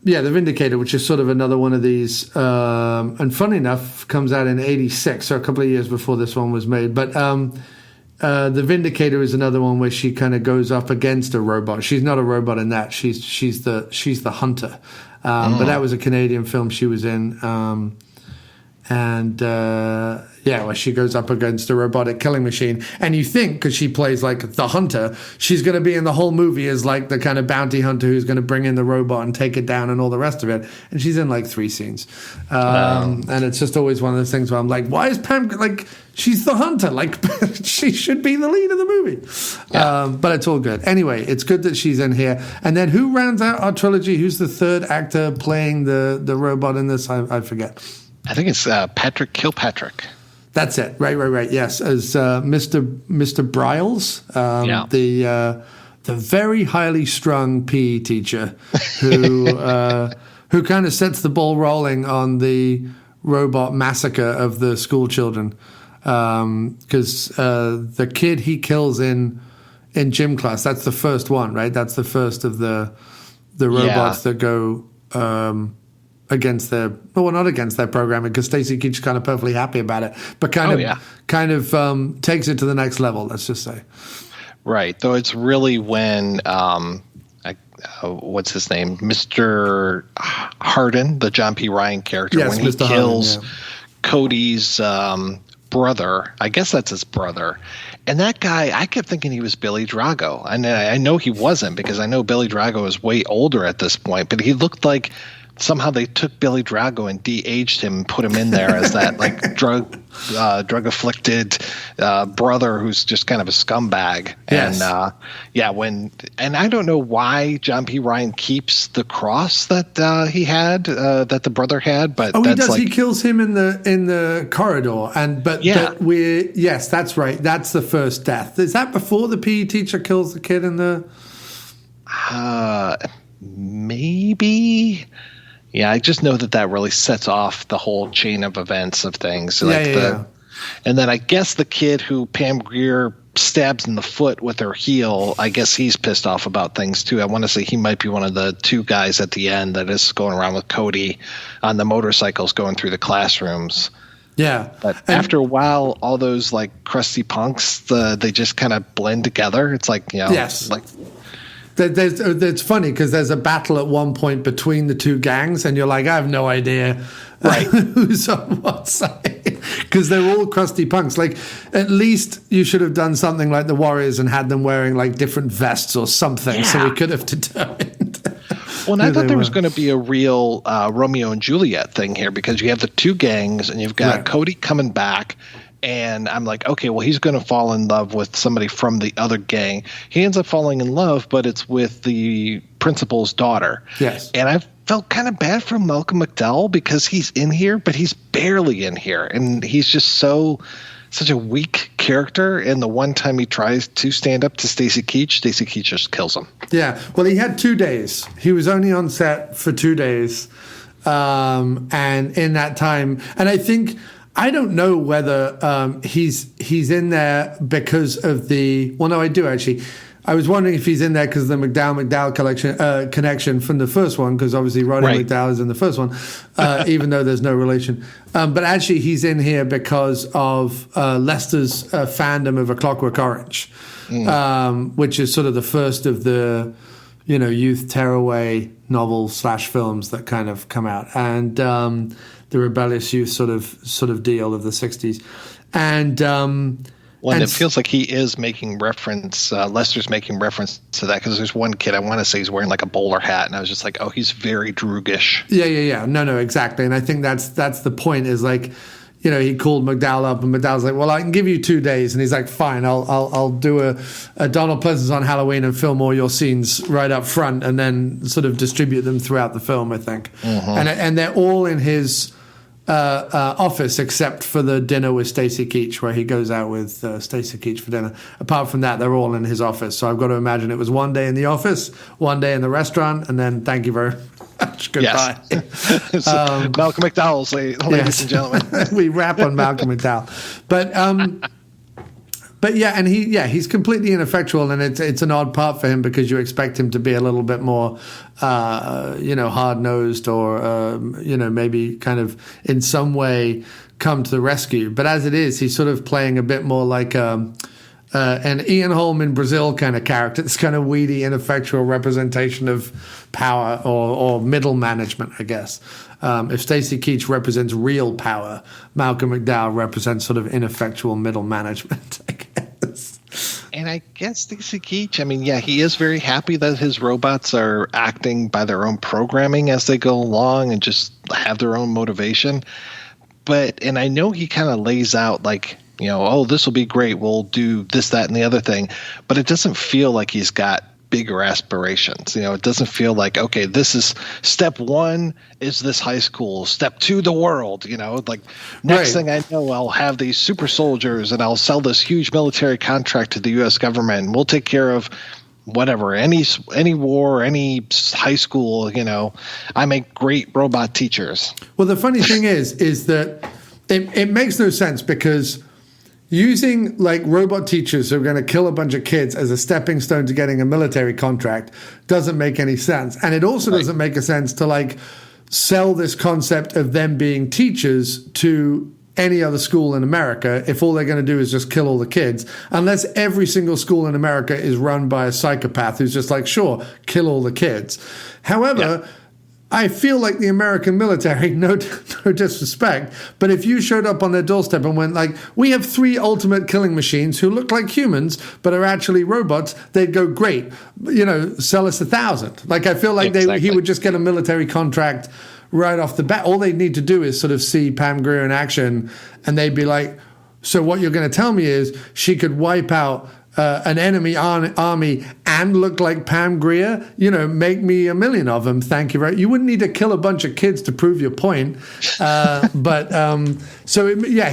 Vindicator, which is sort of another one of these, and funny enough, comes out in '86, so a couple of years before this one was made. But The Vindicator is another one where she kind of goes up against a robot. She's not a robot in that. She's the hunter. But that was a Canadian film she was in. Where she goes up against a robotic killing machine. And you think, because she plays like the hunter, she's going to be in the whole movie as like the kind of bounty hunter who's going to bring in the robot and take it down and all the rest of it. And she's in like 3 scenes. And it's just always one of those things where I'm like, why is Pam, like, she's the hunter. Like, she should be the lead of the movie. Yeah. But it's all good. Anyway, it's good that she's in here. And then who rounds out our trilogy? Who's the third actor playing the robot in this? I forget. I think it's Patrick Kilpatrick. That's it. Right. Yes, as Mr. Briles, the very highly strung PE teacher who kind of sets the ball rolling on the robot massacre of the school children, because the kid he kills in gym class, that's the first one, right? That's the first of the robots that go. Against their, well, not against their programming, because Stacy Keach's kind of perfectly happy about it, but kind of takes it to the next level. Let's just say, right? Though it's really when what's his name, Mr. Hardin, the John P. Ryan character, when he Mr. kills Hardin, Cody's brother. I guess that's his brother. And that guy, I kept thinking he was Billy Drago, and I know he wasn't, because I know Billy Drago is way older at this point, but he looked like somehow they took Billy Drago and de-aged him and put him in there as that like drug afflicted brother who's just kind of a scumbag. Yes. And I don't know why John P. Ryan keeps the cross that he had, that the brother had, but he does. He kills him in the corridor, yes, that's right. That's the first death. Is that before the PE teacher kills the kid in the? Maybe. Yeah, I just know that really sets off the whole chain of events of things. And then I guess the kid who Pam Grier stabs in the foot with her heel, I guess he's pissed off about things too. I want to say he might be one of the two guys at the end that is going around with Cody on the motorcycles going through the classrooms. Yeah. But after a while, all those like crusty punks, they just kind of blend together. It's like, yes. like. It's funny because there's a battle at one point between the two gangs, and you're like, I have no idea who's on what side, because they're all crusty punks. Like, at least you should have done something like the Warriors and had them wearing like different vests or something, so we could have determined. Well, and I thought there was going to be a real Romeo and Juliet thing here, because you have the two gangs and you've got Cody coming back. And I'm like, okay, well, he's going to fall in love with somebody from the other gang. He ends up falling in love, but it's with the principal's daughter. Yes. And I felt kind of bad for Malcolm McDowell because he's in here, but he's barely in here. And he's just such a weak character. And the one time he tries to stand up to Stacy Keach just kills him. Yeah. Well, he had 2 days. He was only on set for 2 days. And in that time, and I don't know whether he's in there because of the. Well, no, I do actually. I was wondering if he's in there because of the McDowell connection from the first one, because obviously Roddy McDowell is in the first one, even though there's no relation. But actually, he's in here because of Lester's fandom of A Clockwork Orange, which is sort of the first of the youth tearaway novels / films that kind of come out, and the rebellious youth sort of deal of the 60s. And it feels like he is making reference, Lester's making reference to that, because there's one kid I want to say he's wearing like a bowler hat, and I was just like, oh, he's very Droogish. Yeah. No, exactly. And I think that's the point, is like, he called McDowell up, and McDowell's like, well, I can give you 2 days. And he's like, fine, I'll do a Donald Pleasance on Halloween and film all your scenes right up front, and then sort of distribute them throughout the film, I think. Mm-hmm. And they're all in his office except for the dinner with Stacy Keach, where he goes out with Stacy Keach for dinner. Apart from that, they're all in his office. So I've got to imagine it was 1 day in the office, 1 day in the restaurant, and then thank you very much. Goodbye. Yes. Malcolm McDowell, ladies and gentlemen. We rap on Malcolm McDowell. But yeah, and he's completely ineffectual, and it's an odd part for him because you expect him to be a little bit more, hard-nosed, or maybe kind of in some way come to the rescue. But as it is, he's sort of playing a bit more like an Ian Holm in Brazil kind of character. This kind of weedy, ineffectual representation of power or middle management, I guess. If Stacy Keach represents real power, Malcolm McDowell represents sort of ineffectual middle management, I guess. And I guess Stacy Keach, he is very happy that his robots are acting by their own programming as they go along and just have their own motivation. And I know he kind of lays out like, this will be great, we'll do this, that, and the other thing. But it doesn't feel like he's got bigger aspirations. It doesn't feel like, okay, this is step 1 is this high school, step 2 the world, like next thing I know, I'll have these super soldiers and I'll sell this huge military contract to the US government, and we'll take care of whatever, any war, any high school, I make great robot teachers. Well, the funny thing is that it makes no sense, because using like robot teachers who are going to kill a bunch of kids as a stepping stone to getting a military contract doesn't make any sense. And it also doesn't make a sense to like sell this concept of them being teachers to any other school in America if all they're going to do is just kill all the kids, unless every single school in America is run by a psychopath who's just like, sure, kill all the kids. However, I feel like the American military, no disrespect, but if you showed up on their doorstep and went like, we have 3 ultimate killing machines who look like humans but are actually robots, they'd go, great, sell us 1,000. Like, I feel like he would just get a military contract right off the bat. All they need to do is sort of see Pam Grier in action, and they'd be like, so what you're going to tell me is she could wipe out an enemy army and look like Pam Grier, make me 1 million of them. Thank you very much. You wouldn't need to kill a bunch of kids to prove your point.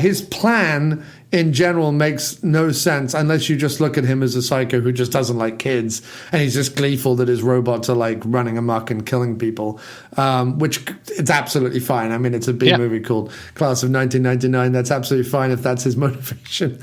His plan in general makes no sense unless you just look at him as a psycho who just doesn't like kids, and he's just gleeful that his robots are like running amok and killing people, which it's absolutely fine. I mean, it's a B movie called Class of 1999. That's absolutely fine if that's his motivation.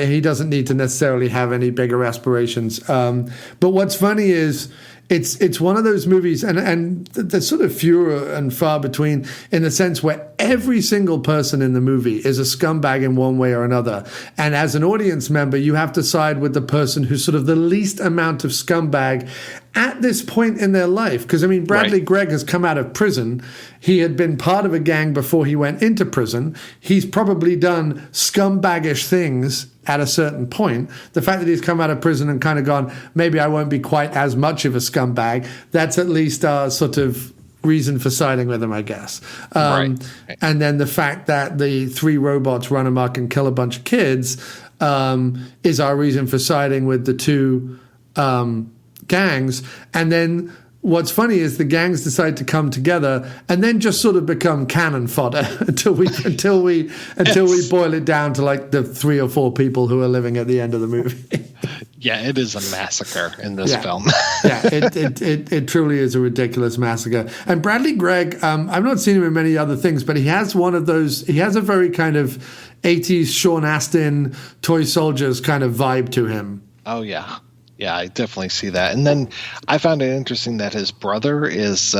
He doesn't need to necessarily have any bigger aspirations. But what's funny is it's one of those movies, and they're sort of fewer and far between, in the sense where every single person in the movie is a scumbag in one way or another. And as an audience member, you have to side with the person who's sort of the least amount of scumbag at this point in their life. Because, I mean, Bradley Gregg has come out of prison. He had been part of a gang before he went into prison. He's probably done scumbaggish things at a certain point. The fact that he's come out of prison and kind of gone, maybe I won't be quite as much of a scumbag, that's at least our sort of reason for siding with him, I guess. And then the fact that the 3 robots run amok and kill a bunch of kids is our reason for siding with the 2 gangs. And then what's funny is the gangs decide to come together and then just sort of become cannon fodder until we boil it down to like the 3 or 4 people who are living at the end of the movie. Yeah, it is a massacre in this film. It truly is a ridiculous massacre. And Bradley Gregg, I've not seen him in many other things, but he has one of those. He has a very kind of 80s Sean Astin, Toy Soldiers kind of vibe to him. Oh yeah. Yeah, I definitely see that. And then I found it interesting that his brother is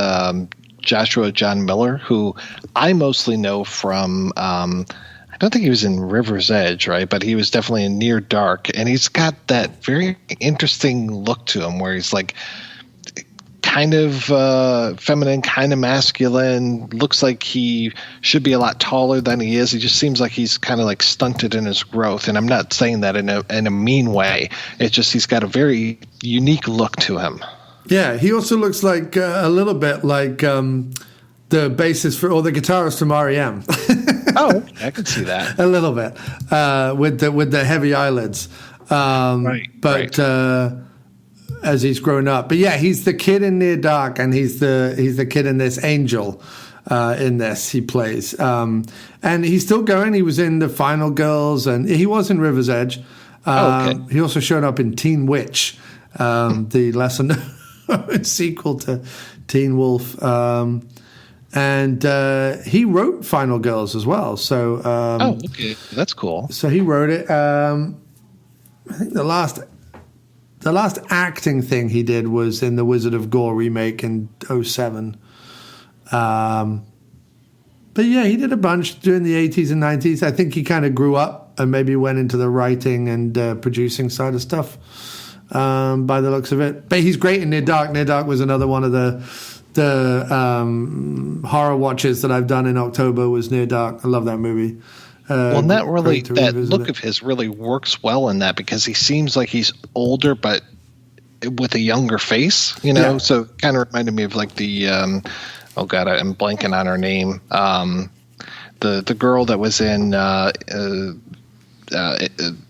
Joshua John Miller, who I mostly know from I don't think he was in River's Edge, right? But he was definitely in Near Dark. And he's got that very interesting look to him where he's like kind of feminine, kind of masculine, looks like he should be a lot taller than he is. He just seems like he's kind of like stunted in his growth. And I'm not saying that in a mean way. It's just he's got a very unique look to him. Yeah, he also looks like a little bit like the bassist or the guitarist from R.E.M. Oh, I can see that. A little bit with the heavy eyelids. As he's grown up. But yeah, he's the kid in Near Dark, and he's the kid in this Angel in this he plays. And he's still going. He was in The Final Girls, and he was in River's Edge. He also showed up in Teen Witch, the lesser known sequel to Teen Wolf. And he wrote Final Girls as well. So okay. That's cool. So he wrote it. I think the last acting thing he did was in the Wizard of Gore remake in 2007. But yeah, he did a bunch during the 80s and 90s. I think he kind of grew up and maybe went into the writing and producing side of stuff by the looks of it. But he's great in Near Dark. Near Dark was another one of the horror watches that I've done in October was Near Dark. I love that movie. That look of his really works well in that because he seems like he's older but with a younger face, so kind of reminded me of like the I'm blanking on her name, the girl that was in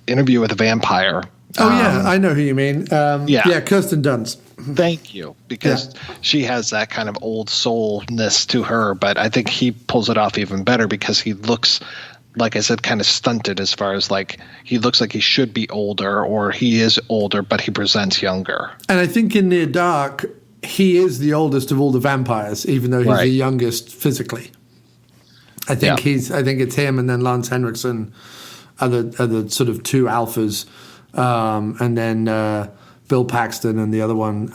Interview with a Vampire. I know who you mean. Kirsten Dunst. Thank you, because she has that kind of old soulness to her, but I think he pulls it off even better because he looks, like I said, kind of stunted as far as like he looks like he should be older or he is older, but he presents younger. And I think in Near Dark, he is the oldest of all the vampires, even though he's the youngest physically. I think it's him and then Lance Henriksen are the sort of 2 alphas, and then Bill Paxton and the other one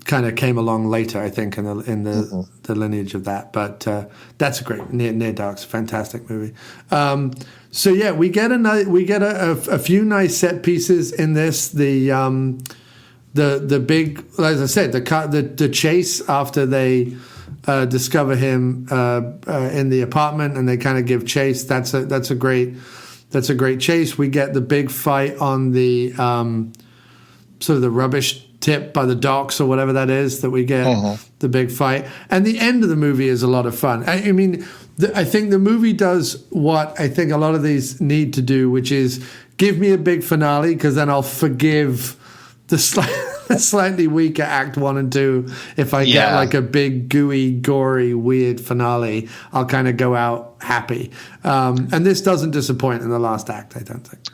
kind of came along later, I think, in the lineage of that. But that's a great Near Dark's a fantastic movie. We get a few nice set pieces in this. The the big, as I said, the chase after they discover him in the apartment and they kind of give chase. That's a great chase. We get the big fight on the sort of the rubbish tip by the docks or whatever that is that we get. The big fight, and the end of the movie is a lot of fun. I mean, I think the movie does what I think a lot of these need to do, which is give me a big finale, because then I'll forgive the slightly weaker Act 1 and 2. If I get like a big, gooey, gory, weird finale, I'll kind of go out happy. And this doesn't disappoint in the last act, I don't think.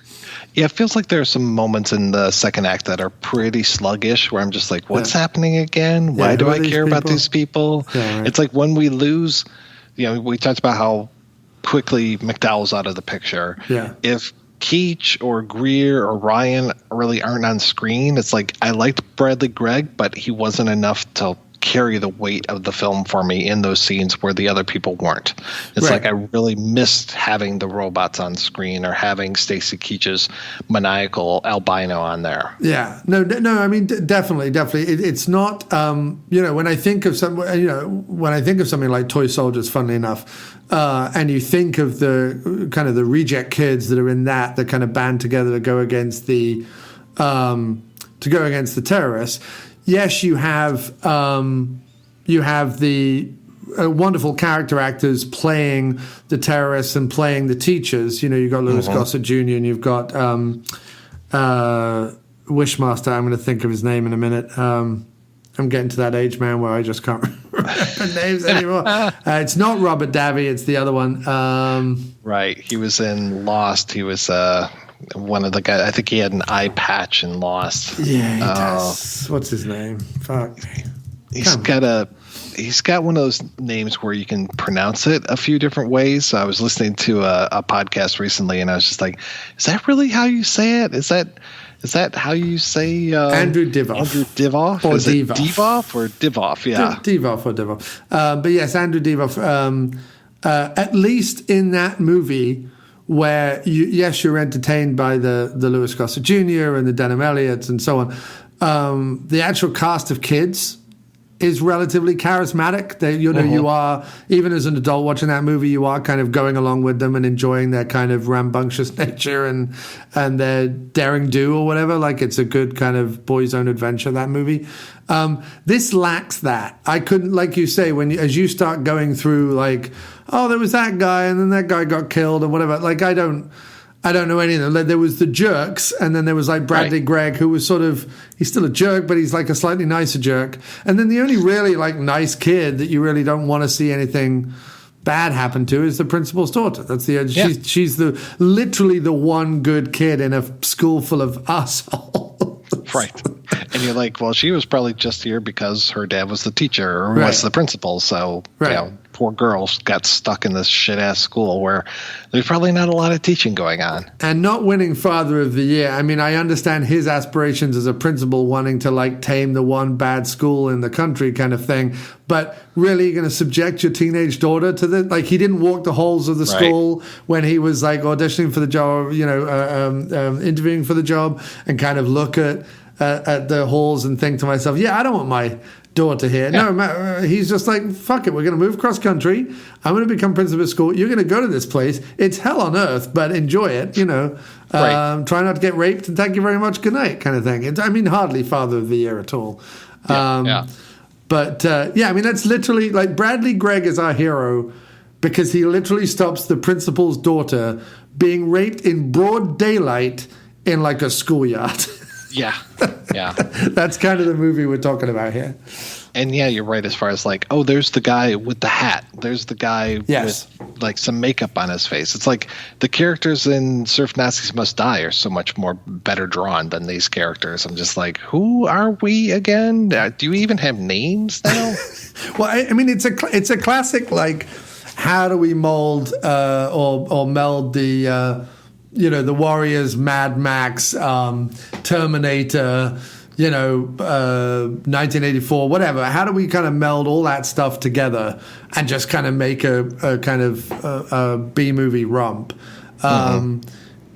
Yeah, it feels like there are some moments in the second act that are pretty sluggish, where I'm just like, what's happening again? Why do I care about these people? Yeah, right. It's like when we lose, we talked about how quickly McDowell's out of the picture. Yeah. If Keach or Greer or Ryan really aren't on screen, it's like I liked Bradley Gregg, but he wasn't enough to carry the weight of the film for me in those scenes where the other people weren't. It's like I really missed having the robots on screen or having Stacy Keach's maniacal albino on there. Yeah, no. I mean, definitely. It's not. When I think of something like Toy Soldiers, funnily enough, and you think of the kind of the reject kids that are in that kind of band together to go against the terrorists. Yes, you have the wonderful character actors playing the terrorists and playing the teachers. You've got Louis Gossett Jr. and you've got Wishmaster. I'm going to think of his name in a minute. I'm getting to that age, man, where I just can't remember names anymore. It's not Robert Davi. It's the other one. Right. He was in Lost. He was one of the guys. I think he had an eye patch in Lost. Yeah, he does. What's his name? Fuck. He's got one of those names where you can pronounce it a few different ways. So I was listening to a podcast recently, and I was just like, "Is that really how you say it? Is that how you say Andrew Divoff? Andrew Divoff, or is it Divoff or Divoff? Yeah, Divoff or Divoff. But yes, Andrew Divoff. At least in that movie, where you're entertained by the Louis Gossett Jr. and the Denham Elliots and so on. The actual cast of kids is relatively charismatic. You are, even as an adult watching that movie, you are kind of going along with them and enjoying their kind of rambunctious nature and their daring do or whatever. Like, it's a good kind of boys' own adventure, that movie. This lacks that. I couldn't, like you say, as you start going through, like, oh, there was that guy and then that guy got killed or whatever. Like, I don't know any of them. Like, there was the jerks, and then there was like Bradley Gregg, who was sort of, he's still a jerk, but he's like a slightly nicer jerk. And then the only really like nice kid that you really don't want to see anything bad happen to is the principal's daughter. That's the she's literally the one good kid in a school full of assholes. Right. And you're like, well, she was probably just here because her dad was the teacher or was the principal. So, poor girls got stuck in this shit-ass school where there's probably not a lot of teaching going on. And not winning Father of the Year. I mean, I understand his aspirations as a principal, wanting to, like, tame the one bad school in the country kind of thing. But really, you're going to subject your teenage daughter to the... Like, he didn't walk the halls of the school when he was, like, auditioning for the job, interviewing for the job, and kind of look at the halls and think to myself, I don't want my daughter here. Yeah. No, he's just like, fuck it, we're going to move cross country. I'm going to become principal of school. You're going to go to this place. It's hell on earth, but enjoy it, Try not to get raped, and thank you very much, good night, kind of thing. Hardly Father of the Year at all. But, that's literally, like, Bradley Gregg is our hero because he literally stops the principal's daughter being raped in broad daylight in, like, a schoolyard. Yeah. That's kind of the movie we're talking about here. And you're right as far as like, oh, there's the guy with the hat. There's the guy with like some makeup on his face. It's like the characters in Surf Nazis Must Die are so much more better drawn than these characters. I'm just like, who are we again? Do you even have names now? Well, I mean, it's a classic, like, how do we mold or meld the the Warriors, Mad Max, Terminator, 1984, whatever. How do we kind of meld all that stuff together and just kind of make a kind of a B-movie romp?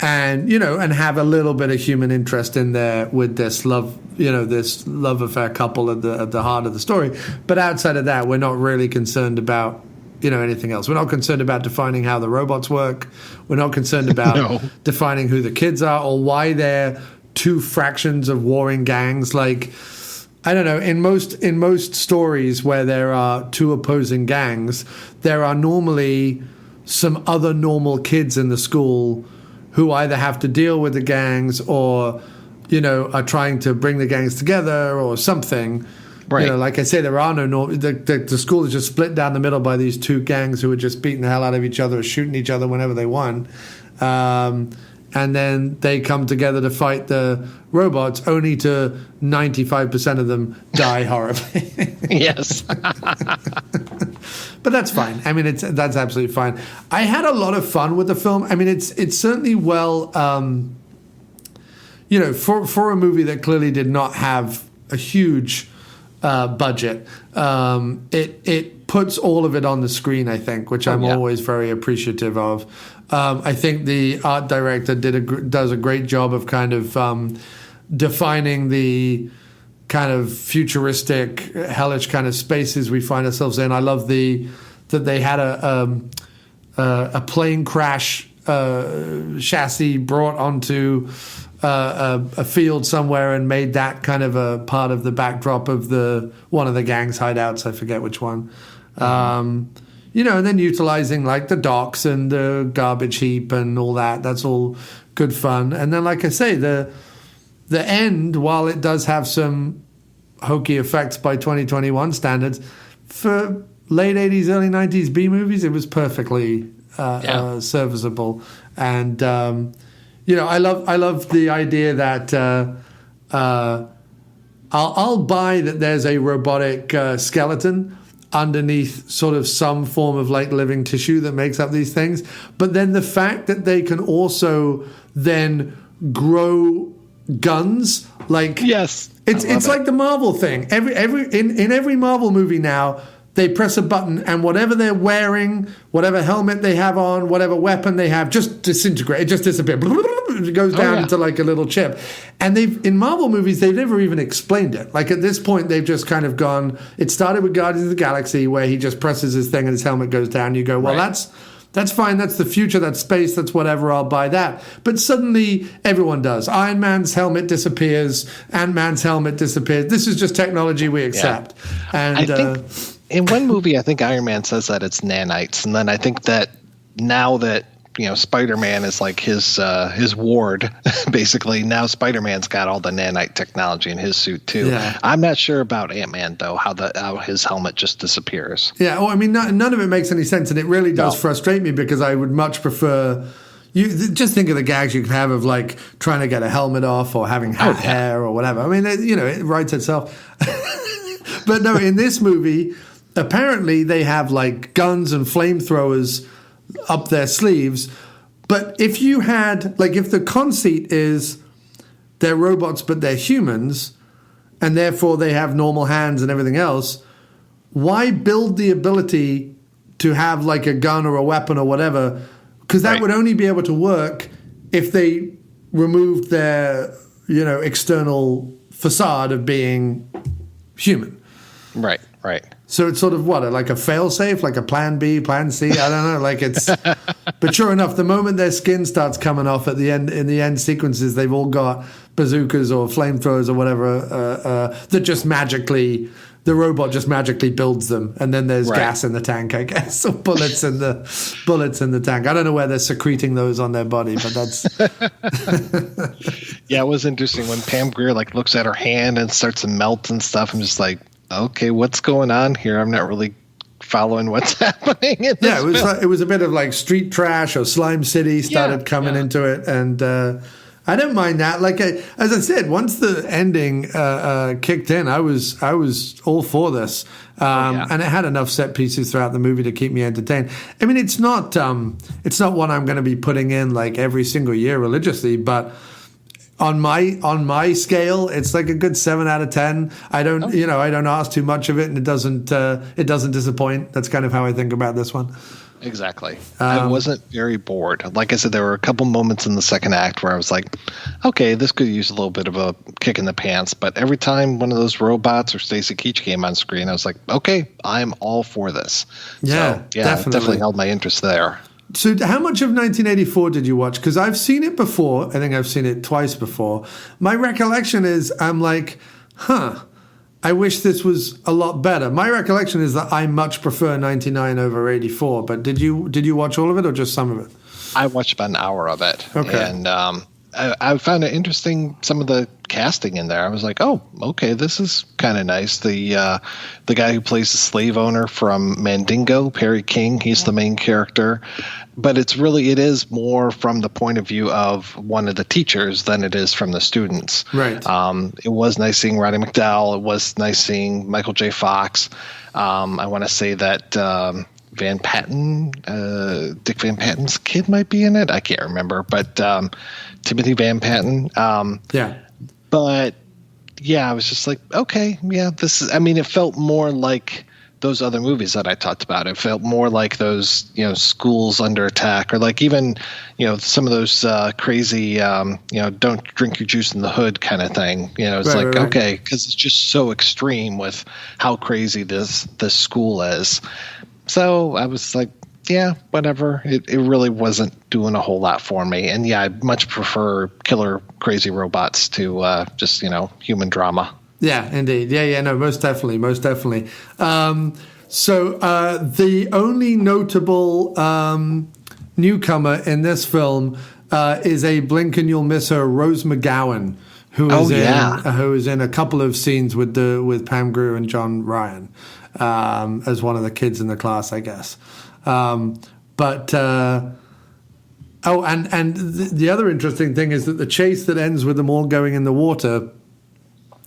and and have a little bit of human interest in there with this love, this love affair couple at the heart of the story. But outside of that, we're not really concerned about anything else. We're not concerned about defining how the robots work. We're not concerned about defining who the kids are or why they're two fractions of warring gangs. Like, I don't know, in most stories where there are two opposing gangs, there are normally some other normal kids in the school who either have to deal with the gangs or are trying to bring the gangs together or something. Right. Like I say, there are no the school is just split down the middle by these two gangs who are just beating the hell out of each other or shooting each other whenever they want. And then they come together to fight the robots, only to 95% of them die horribly. Yes. But that's fine. I mean, that's absolutely fine. I had a lot of fun with the film. I mean, it's certainly well, for a movie that clearly did not have a huge budget, it puts all of it on the screen, I think, which I'm always very appreciative of. I think the art director does a great job of kind of defining the kind of futuristic, hellish kind of spaces we find ourselves in. I love that they had a plane crash chassis brought onto a field somewhere and made that kind of a part of the backdrop of one of the gang's hideouts. I forget which one. And then utilizing like the docks and the garbage heap and all that. That's all good fun. And then, like I say, the end, while it does have some hokey effects by 2021 standards, for late 80s, early 90s B movies, it was perfectly serviceable. And I love the idea that I'll buy that there's a robotic skeleton underneath sort of some form of like living tissue that makes up these things. But then the fact that they can also then grow guns, like it's like the Marvel thing. In every Marvel movie now, they press a button and whatever they're wearing, whatever helmet they have on, whatever weapon they have, just disintegrate. It just disappears. It goes down into like a little chip. And in Marvel movies, they've never even explained it. Like at this point, they've just kind of gone, it started with Guardians of the Galaxy where he just presses his thing and his helmet goes down. You go, well, that's fine. That's the future. That's space. That's whatever. I'll buy that. But suddenly everyone does. Iron Man's helmet disappears. Ant-Man's helmet disappears. This is just technology we accept. Yeah. And I think in one movie, I think Iron Man says that it's nanites. And then I think that now that, Spider-Man is like his ward, basically. Now Spider-Man's got all the nanite technology in his suit too. Yeah. I'm not sure about Ant-Man though, how his helmet just disappears. Yeah, well, I mean, none of it makes any sense, and it really does frustrate me because I would much prefer. You just think of the gags you could have of like trying to get a helmet off or having hair or whatever. I mean, it writes itself. But no, in this movie, apparently they have like guns and flamethrowers up their sleeves. But if you had, like, if the conceit is they're robots but they're humans and therefore they have normal hands and everything else, why build the ability to have like a gun or a weapon or whatever? Because that would only be able to work if they removed their, external facade of being human. Right. So it's sort of like a fail-safe, like a plan B, plan C. I don't know. Like it's, but sure enough, the moment their skin starts coming off in the end sequences, they've all got bazookas or flamethrowers or whatever that just magically, the robot just magically builds them, and then there's gas in the tank, I guess, or bullets in the tank. I don't know where they're secreting those on their body, but that's. Yeah, it was interesting when Pam Grier looks at her hand and starts to melt and stuff. I'm just like, okay, what's going on here? I'm not really following what's happening in this film. It was a bit of like Street Trash or Slime City started coming into it, and I don't mind that. Like as I said, once the ending kicked in, I was all for this, and it had enough set pieces throughout the movie to keep me entertained. I mean, it's not one I'm going to be putting in like every single year religiously, but. On my scale, it's like a good 7 out of 10. I don't I don't ask too much of it, and it doesn't disappoint. That's kind of how I think about this one. Exactly. I wasn't very bored. Like I said, there were a couple moments in the second act where I was like, okay, this could use a little bit of a kick in the pants. But every time one of those robots or Stacy Keach came on screen, I was like, okay, I'm all for this. Yeah, so, yeah, it definitely held my interest there. So how much of 1984 did you watch? Because I've seen it before. I think I've seen it twice before. My recollection is I'm like, I wish this was a lot better. My recollection is that I much prefer 99 over 84. But did you watch all of it or just some of it? I watched about an hour of it. Okay. And I found it interesting, some of the casting in there. I was like, oh, okay, this is kind of nice. The guy who plays the slave owner from Mandingo, Perry King, he's the main character. But it is more from the point of view of one of the teachers than it is from the students. Right. It was nice seeing Roddy McDowall. It was nice seeing Michael J. Fox. I want to say that Van Patten, Dick Van Patten's kid might be in it. I can't remember. But Timothy Van Patten. Yeah. But, yeah, I was just like, okay, yeah, it felt more like those other movies that I talked about. It felt more like those, schools under attack, or like even, some of those crazy, don't drink your juice in the hood kind of thing. It's right. Okay, because it's just so extreme with how crazy this school is. So I was like, yeah, whatever. It really wasn't doing a whole lot for me. And yeah, I much prefer killer crazy robots to just, human drama. Yeah, indeed. Yeah, no, most definitely. So the only notable newcomer in this film is a blink and you'll miss her, Rose McGowan, who is in a couple of scenes with Pam Grier and John Ryan as one of the kids in the class, I guess. And the other interesting thing is that the chase that ends with them all going in the water,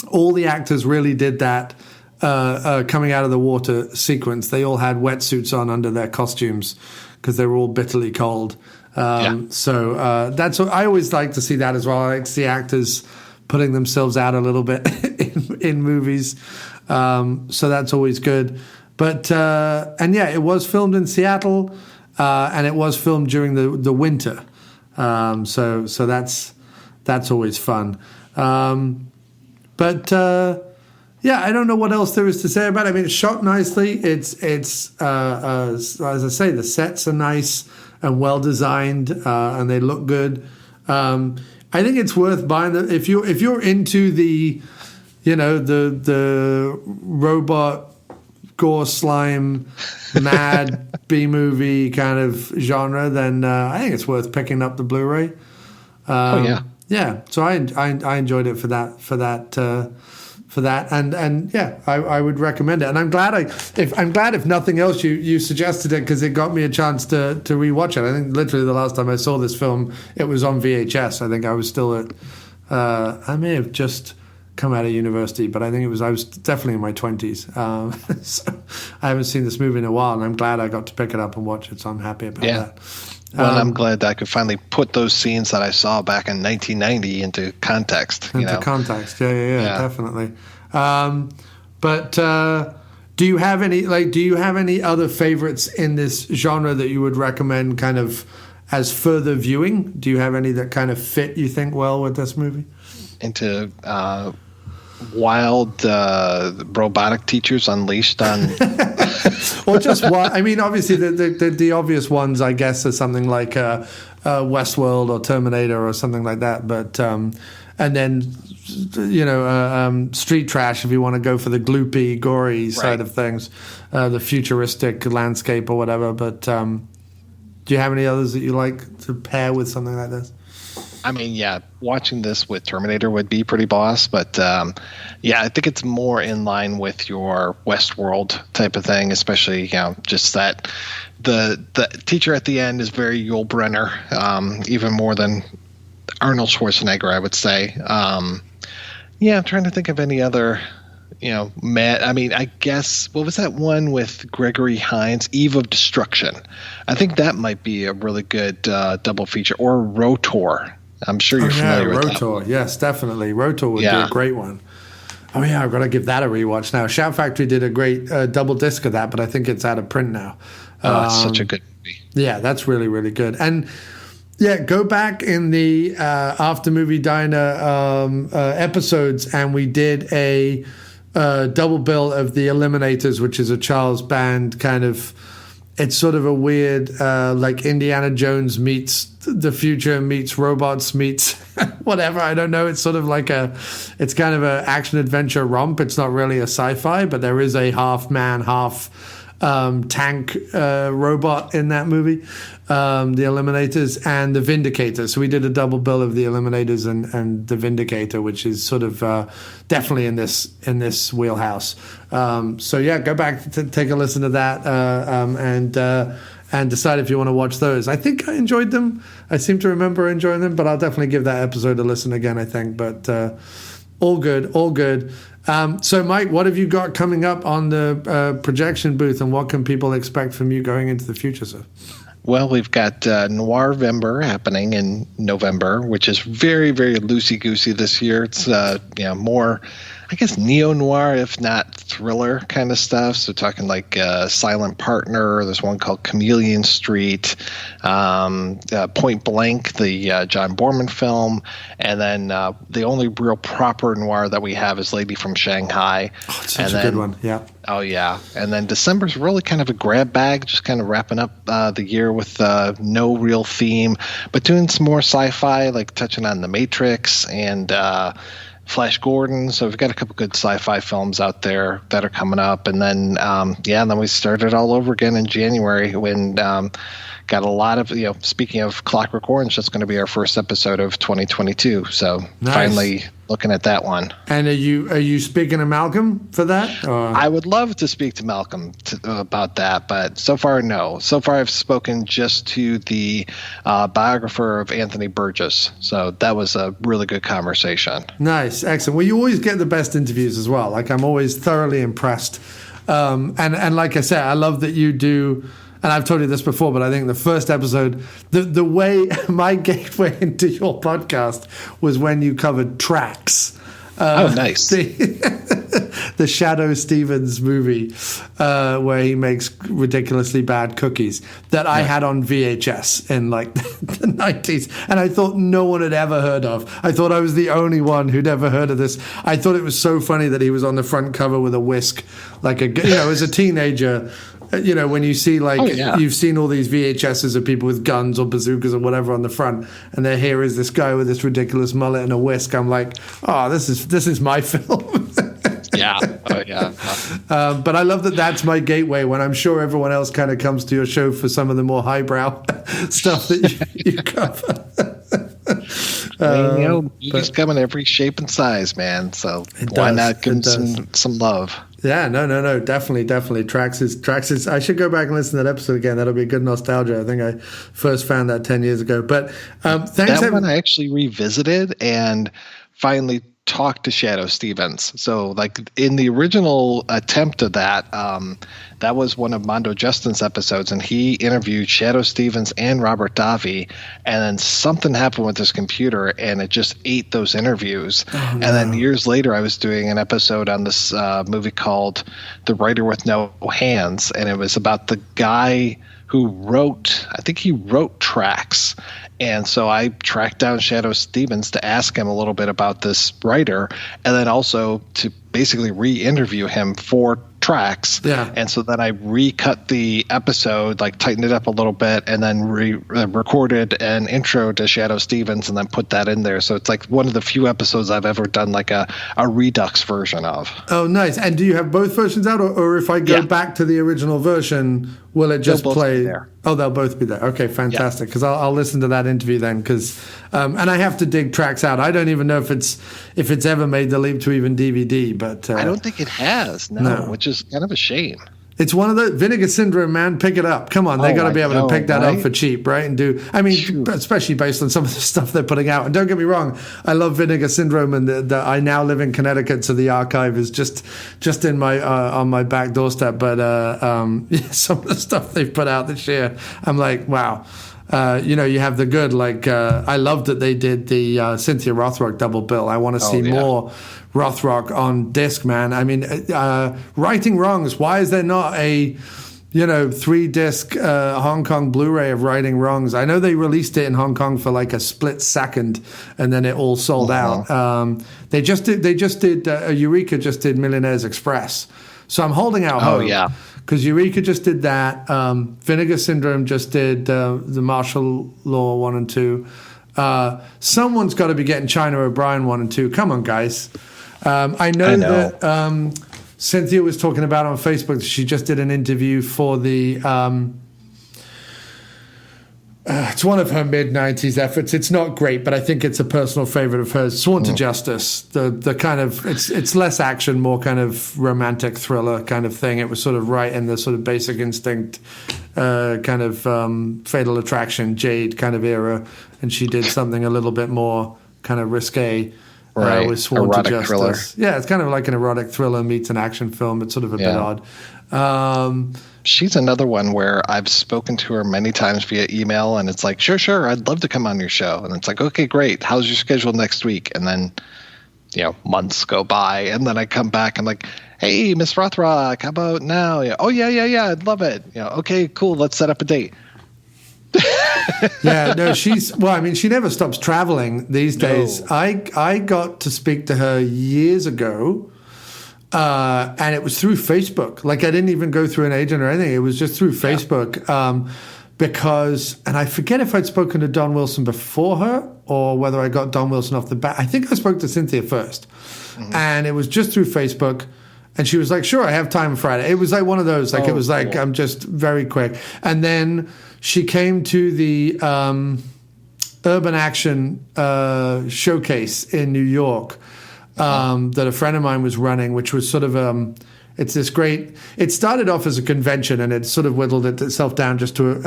all the actors really did that coming out of the water sequence. They all had wetsuits on under their costumes because they were all bitterly cold. So that's what I always like to see that as well. I like to see actors putting themselves out a little bit in movies. So that's always good. But it was filmed in Seattle, and it was filmed during the winter. So that's always fun. But I don't know what else there is to say about it. I mean, it's shot nicely. It's as I say, the sets are nice and well designed, and they look good. I think it's worth buying them if you're into the robot gore slime mad B movie kind of genre. Then I think it's worth picking up the Blu-ray. Yeah, so I enjoyed it for that, and yeah, I would recommend it. And I'm glad if nothing else you suggested it, because it got me a chance to rewatch it. I think literally the last time I saw this film, it was on VHS. I think I was still at I may have just come out of university, but I think I was definitely in my 20s. So I haven't seen this movie in a while, and I'm glad I got to pick it up and watch it. So I'm happy about that. Well, I'm glad that I could finally put those scenes that I saw back in 1990 into context. Context, yeah, definitely. But do you have any other favorites in this genre that you would recommend, kind of as further viewing? Do you have any that kind of fit, you think, well with this movie? Into wild robotic teachers unleashed on. Or just what? I mean, obviously the obvious ones, I guess, are something like Westworld or Terminator or something like that. But and then street trash if you want to go for the gloopy, gory side of things, the futuristic landscape or whatever. But do you have any others that you like to pair with something like this? I mean, yeah, watching this with Terminator would be pretty boss, but I think it's more in line with your Westworld type of thing, especially, just that the teacher at the end is very Yul Brynner, even more than Arnold Schwarzenegger, I would say. I'm trying to think of any other, I guess, what was that one with Gregory Hines, Eve of Destruction? I think that might be a really good double feature, or Rotor. I'm sure you're familiar with that. Rotor, yes, definitely. Rotor would be a great one. Oh, yeah, I've got to give that a rewatch now. Shout Factory did a great double disc of that, but I think it's out of print now. It's such a good movie. Yeah, that's really, really good. And yeah, go back in the After Movie Diner episodes, and we did a double bill of The Eliminators, which is a Charles Band kind of. It's sort of a weird, like Indiana Jones meets the future meets robots meets whatever. I don't know. It's sort of like it's kind of an action adventure romp. It's not really a sci-fi, but there is a half man, half tank robot in that movie, The Eliminators and The Vindicator. So we did a double bill of The Eliminators and The Vindicator, which is sort of definitely in this wheelhouse. So yeah, go back to take a listen to that and decide if you want to watch those. I think I enjoyed them. I seem to remember enjoying them, but I'll definitely give that episode a listen again, I think. But all good. So, Mike, what have you got coming up on the projection booth, and what can people expect from you going into the future, sir? Well, we've got Noirvember happening in November, which is very, very loosey-goosey this year. It's more, I guess, neo-noir, if not thriller kind of stuff. So talking like Silent Partner. There's one called Chameleon Street, Point Blank, the John Borman film. And then the only real proper noir that we have is Lady from Shanghai. Oh, it's such a good one, yeah. Oh, yeah. And then December's really kind of a grab bag, just kind of wrapping up the year with no real theme, but doing some more sci-fi, like touching on The Matrix and Flash Gordon. So we've got a couple good sci-fi films out there that are coming up. And then, and then we started all over again in January when got a lot of, speaking of Clockwork Orange, that's going to be our first episode of 2022. So nice. Finally looking at that one. And are you speaking to Malcolm for that? Or? I would love to speak to Malcolm about that, but so far, no. So far, I've spoken just to the biographer of Anthony Burgess. So that was a really good conversation. Nice. Excellent. Well, you always get the best interviews as well. Like, I'm always thoroughly impressed. And like I said, I love that you do... And I've told you this before, but I think the first episode, the way my gateway into your podcast was when you covered Tracks. Nice. The Shadoe Stevens movie where he makes ridiculously bad cookies that I had on VHS in like the 90s. And I thought no one had ever heard of. I thought I was the only one who'd ever heard of this. I thought it was so funny that he was on the front cover with a whisk, like as a teenager. When you see you've seen all these VHSs of people with guns or bazookas or whatever on the front, and there here is this guy with this ridiculous mullet and a whisk. I'm like, oh, this is my film. Yeah. Oh, yeah. But I love that that's my gateway when I'm sure everyone else kind of comes to your show for some of the more highbrow stuff that you cover. Movies come in every shape and size, man. So why not give them some love? Yeah, no, definitely. Tracks is. I should go back and listen to that episode again. That'll be good nostalgia. I think I first found that 10 years ago. But thanks. That one I actually revisited and finally talked to Shadoe Stevens. So, like in the original attempt of that, that was one of Mondo Justin's episodes, and he interviewed Shadoe Stevens and Robert Davi, and then something happened with his computer, and it just ate those interviews. Oh, no. And then years later, I was doing an episode on this movie called The Writer with No Hands, and it was about the guy who wrote Tracks. And so I tracked down Shadoe Stevens to ask him a little bit about this writer, and then also to basically re-interview him for Tracks. Yeah. And so then I recut the episode, like tightened it up a little bit, and then recorded an intro to Shadoe Stevens and then put that in there. So it's like one of the few episodes I've ever done like a redux version of. Oh, nice. And do you have both versions out, or if I go back to the original version, will it just play there? Oh, they'll both be there. Okay, fantastic. Because I'll listen to that interview then. Because and I have to dig Tracks out. I don't even know if it's ever made the leap to even DVD. But I don't think it has. No, which is kind of a shame. It's one of the Vinegar Syndrome, man. Pick it up. Come on, they got to be able to pick that up for cheap, right? And do. I mean, especially based on some of the stuff they're putting out. And don't get me wrong, I love Vinegar Syndrome, and I now live in Connecticut, so the archive is just in my on my back doorstep. But some of the stuff they've put out this year, I'm like, wow. You have the good, like, I love that they did the Cynthia Rothrock double bill. I want to see more Rothrock on disc, man. I mean, Righting Wrongs, why is there not a 3-disc Hong Kong Blu-ray of Righting Wrongs. I know they released it in Hong Kong for like a split second, and then it all sold out. Eureka just did Millionaire's Express, so I'm holding out hope. Oh yeah, because Eureka just did that. Vinegar Syndrome just did the Martial Law 1 and 2. Someone's got to be getting China O'Brien 1 and 2. Come on, guys. I know that Cynthia was talking about on Facebook that she just did an interview for the it's one of her mid-90s efforts. It's not great, but I think it's a personal favorite of hers. Sworn to Justice. The kind of it's less action, more kind of romantic thriller kind of thing. It was sort of right in the sort of Basic Instinct kind of Fatal Attraction, Jade kind of era, and she did something a little bit more kind of risque. Right, with Sworn erotic to Justice. Thriller. Yeah, it's kind of like an erotic thriller meets an action film. It's sort of a bit odd. She's another one where I've spoken to her many times via email, and it's like, sure, I'd love to come on your show. And it's like, okay, great. How's your schedule next week? And then, months go by, and then I come back and like, hey, Miss Rothrock, how about now? Oh, yeah, I'd love it. Okay, cool. Let's set up a date. Yeah, no, she never stops traveling these days. No. I got to speak to her years ago, and it was through Facebook. Like, I didn't even go through an agent or anything. It was just through Facebook, because, and I forget if I'd spoken to Don Wilson before her or whether I got Don Wilson off the bat. I think I spoke to Cynthia first, and it was just through Facebook. And she was like, sure, I have time Friday. It was like one of those, like, it was like, cool. I'm just very quick. And then she came to the Urban Action showcase in New York that a friend of mine was running, which was sort of, it's this great, it started off as a convention and it sort of whittled itself down just to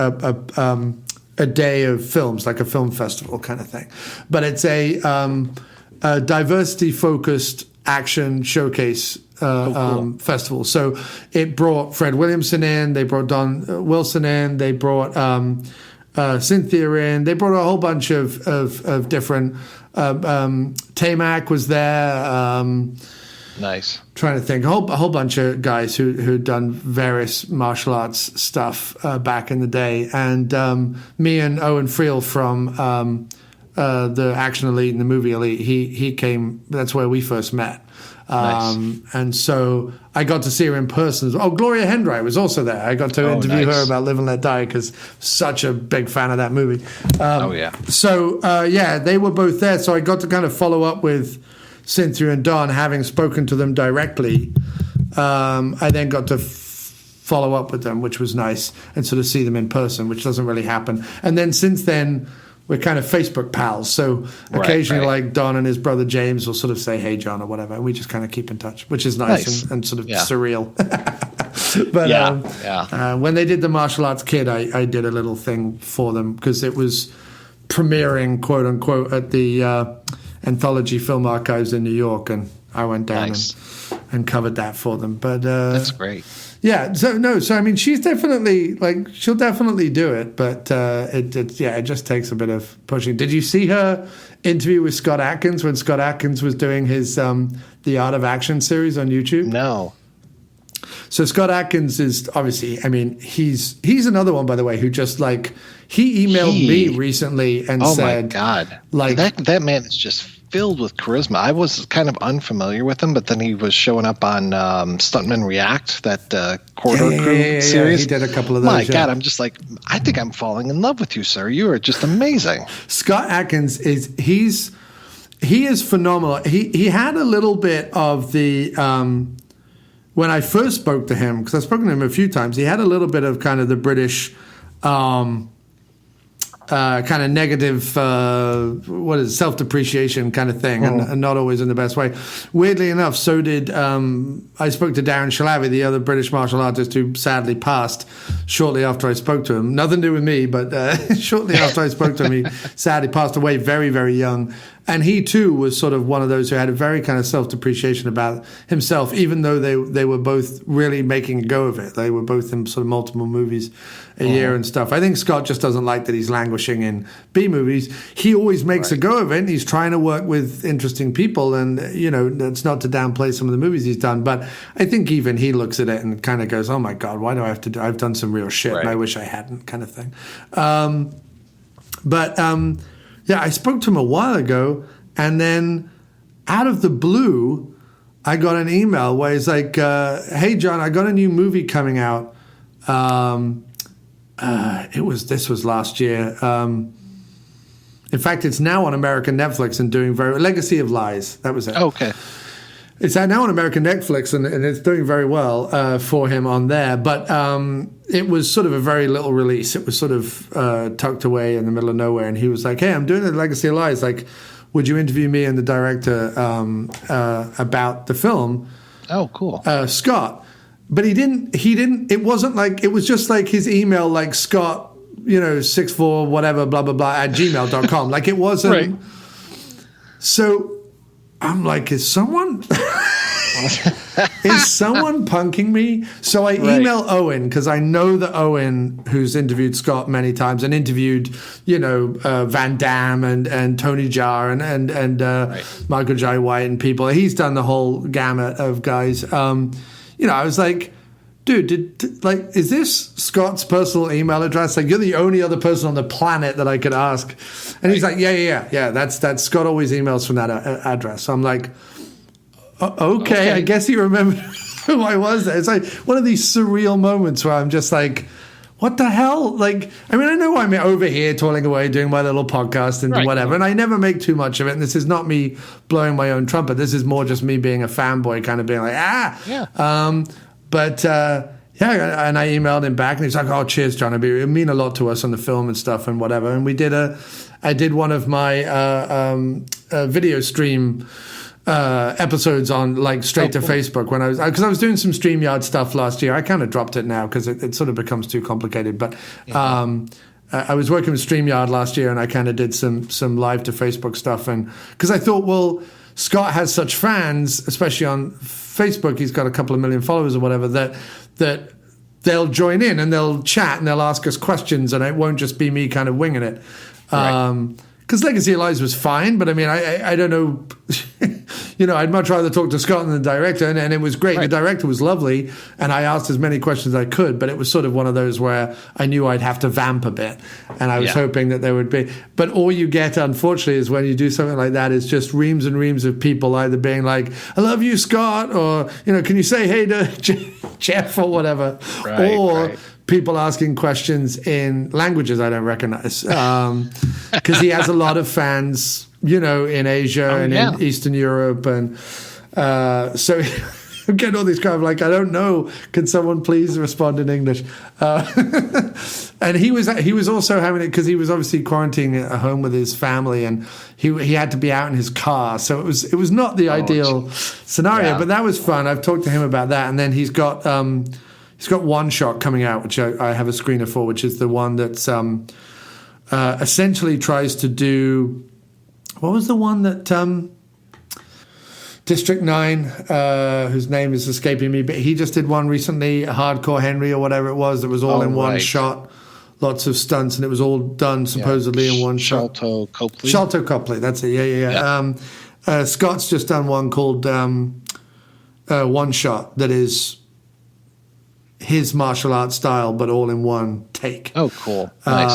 a day of films, like a film festival kind of thing. But it's a diversity-focused action showcase cool. Festival. So it brought Fred Williamson in, they brought Don Wilson in, they brought Cynthia in, they brought a whole bunch of different Tamac was there. Nice. Trying to think, a whole bunch of guys who'd done various martial arts stuff back in the day, and me and Owen Friel from the Action Elite and the Movie Elite. He came. That's where we first met. Nice. And so I got to see her in person. Oh, Gloria Hendry was also there. I got to interview her about Live and Let Die because such a big fan of that movie. So they were both there. So I got to kind of follow up with Cynthia and Don, having spoken to them directly. I then got to follow up with them, which was nice, and sort of see them in person, which doesn't really happen. And then since then, we're kind of Facebook pals. So occasionally, like Don and his brother James will sort of say, hey, John, or whatever. And we just kind of keep in touch, which is nice. And sort of surreal. But when they did the Martial Arts Kid, I did a little thing for them because it was premiering, quote unquote, at the Anthology Film Archives in New York. And I went down and covered that for them. But that's great. Yeah, so I mean, she's definitely, she'll definitely do it, but it just takes a bit of pushing. Did you see her interview with Scott Adkins when Scott Adkins was doing his The Art of Action series on YouTube? No. So Scott Adkins is obviously, I mean, he's another one, by the way, who just he emailed me recently and said, "Oh my God, that man is just filled with charisma." I was kind of unfamiliar with him, but then he was showing up on Stuntmen React, that Corridor Crew series. He did a couple of those. My God, I'm just like, I think I'm falling in love with you, sir. You are just amazing. Scott Adkins he is phenomenal. He had a little bit of the when I first spoke to him, because I've spoken to him a few times, he had a little bit of kind of the British kind of negative, self-depreciation kind of thing, and not always in the best way. Weirdly enough, so did I spoke to Darren Shalavi, the other British martial artist who sadly passed shortly after I spoke to him. Nothing to do with me, but shortly after I spoke to him, he sadly passed away very, very young. And he too was sort of one of those who had a very kind of self-depreciation about himself, even though they were both really making a go of it. They were both in sort of multiple movies a year and stuff. I think Scott just doesn't like that he's languishing in B movies. He always makes a go of it. And he's trying to work with interesting people, and that's not to downplay some of the movies he's done, but I think even he looks at it and kind of goes, "Oh my God, why do I have to do? I've done some real shit, and I wish I hadn't," kind of thing. Yeah, I spoke to him a while ago, and then out of the blue, I got an email where he's like, "Hey, John, I got a new movie coming out." This was last year. In fact, it's now on American Netflix and doing Legacy of Lies. That was it. Okay. It's now on American Netflix, and it's doing very well for him on there. But it was sort of a very little release. It was sort of tucked away in the middle of nowhere. And he was like, "Hey, I'm doing the Legacy of Lies. Like, would you interview me and the director about the film?" Oh, cool. Scott. But he didn't. It wasn't like, it was just like his email, like Scott, 64 whatever, blah, blah, blah, at gmail.com. Like, it wasn't. Right. So I'm like, is someone punking me? So I email Owen, because I know that Owen, who's interviewed Scott many times and interviewed, Van Damme and Tony Jaa and Michael Jai White and people. He's done the whole gamut of guys. I was like, dude, is this Scott's personal email address? Like, you're the only other person on the planet that I could ask. And he's like, yeah. That's Scott always emails from that address. So I'm like, okay, I guess he remembered who I was. It's like one of these surreal moments where I'm just like, what the hell? Like, I mean, I know I'm over here toiling away, doing my little podcast and whatever, and I never make too much of it. And this is not me blowing my own trumpet. This is more just me being a fanboy, kind of being like, and I emailed him back, and he's like, "Oh, cheers, John. It mean a lot to us on the film and stuff and whatever." And I did one of my video stream episodes on straight to Facebook because I was doing some StreamYard stuff last year. I kind of dropped it now because it sort of becomes too complicated. But I was working with StreamYard last year, and I kind of did some live to Facebook stuff, and because I thought, well, Scott has such fans, especially on Facebook. He's got a couple of million followers or whatever, that they'll join in and they'll chat and they'll ask us questions, and it won't just be me kind of winging it. Because Legacy of Lies was fine, but I mean, I don't know. I'd much rather talk to Scott than the director, and it was great. The director was lovely, and I asked as many questions as I could, but it was sort of one of those where I knew I'd have to vamp a bit, and I was hoping that there would be. But all you get, unfortunately, is when you do something like that, is just reams and reams of people either being like, "I love you, Scott," or, can you say hey to Jeff or whatever, or people asking questions in languages I don't recognize, because he has a lot of fans, in Asia in Eastern Europe, and so I'm getting all these kind of like, I don't know, can someone please respond in English? And he was also having it because he was obviously quarantining at home with his family, and he had to be out in his car, so it was not the ideal scenario, but that was fun. I've talked to him about that, and then he's got One Shot coming out, which I have a screener for, which is the one that's essentially tries to do. What was the one that District 9, whose name is escaping me, but he just did one recently, Hardcore Henry or whatever it was, that was all in one shot, lots of stunts, and it was all done supposedly in one shot. Sholto Copley, that's it, yeah. Scott's just done one called One Shot that is his martial arts style, but all in one take. Oh, cool. Nice.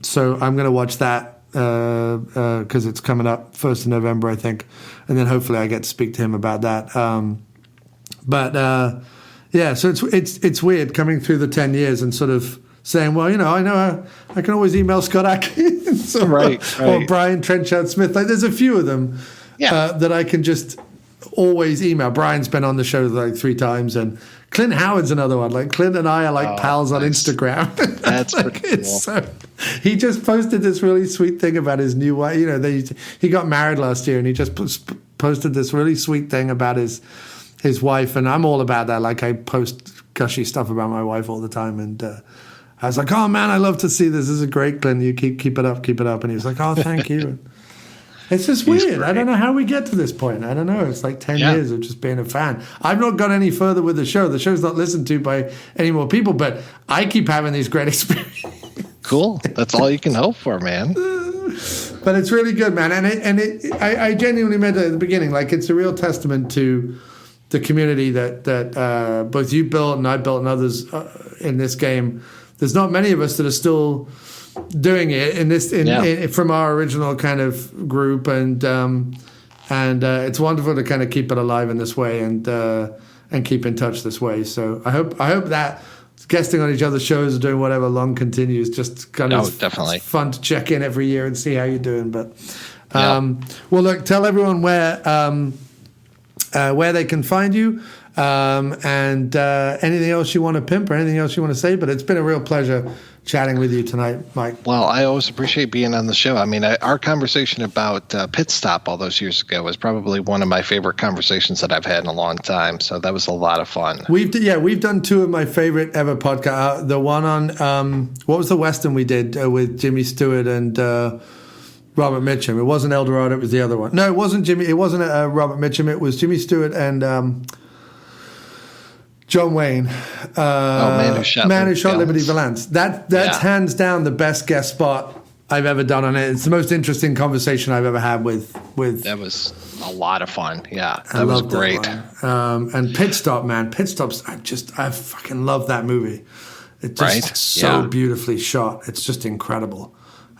So I'm going to watch that because it's coming up 1st of November, I think. And then hopefully I get to speak to him about that. So it's weird coming through the 10 years and sort of saying, well, I know I can always email Scott Atkins or Brian Trenchard Smith. Like, there's a few of them that I can just always email. Brian's been on the show 3 times, and Clint Howard's another one. Like, Clint and I are pals on Instagram. That's pretty cool. He just posted this really sweet thing about his new wife. He got married last year, and he just posted this really sweet thing about his wife. And I'm all about that. Like, I post gushy stuff about my wife all the time. And I was like, "Oh man, I love to see this. This is great, Clint. You keep it up, keep it up." And he was like, "Oh, thank you." It's just weird. I don't know how we get to this point. I don't know. It's like 10 years of just being a fan. I've not gone any further with the show. The show's not listened to by any more people, but I keep having these great experiences. Cool. That's all you can hope for, man. But it's really good, man. I genuinely meant it at the beginning. Like, it's a real testament to the community that both you built and I built and others in this game. There's not many of us that are still doing it from our original kind of group, and it's wonderful to kind of keep it alive in this way and keep in touch this way. So I hope that guesting on each other's shows or doing whatever long continues. Just kind of definitely fun to check in every year and see how you're doing. But well, look, tell everyone where they can find you. And anything else you want to pimp or anything else you want to say, but it's been a real pleasure chatting with you tonight, Mike. Well, I always appreciate being on the show. I mean, our conversation about Pit Stop all those years ago was probably one of my favorite conversations that I've had in a long time. So that was a lot of fun. We've done two of my favorite ever podcasts. The one on what was the Western we did with Jimmy Stewart and Robert Mitchum. It wasn't El Dorado, it was the other one. No, it wasn't Jimmy. It wasn't Robert Mitchum. It was Jimmy Stewart and John Wayne, Man Who Shot Liberty Valance. That's hands down the best guest spot I've ever done on it. It's the most interesting conversation I've ever had with. That was a lot of fun. Yeah, that was great. And Pit Stop, man, Pit Stop's. I fucking love that movie. It's just so beautifully shot. It's just incredible.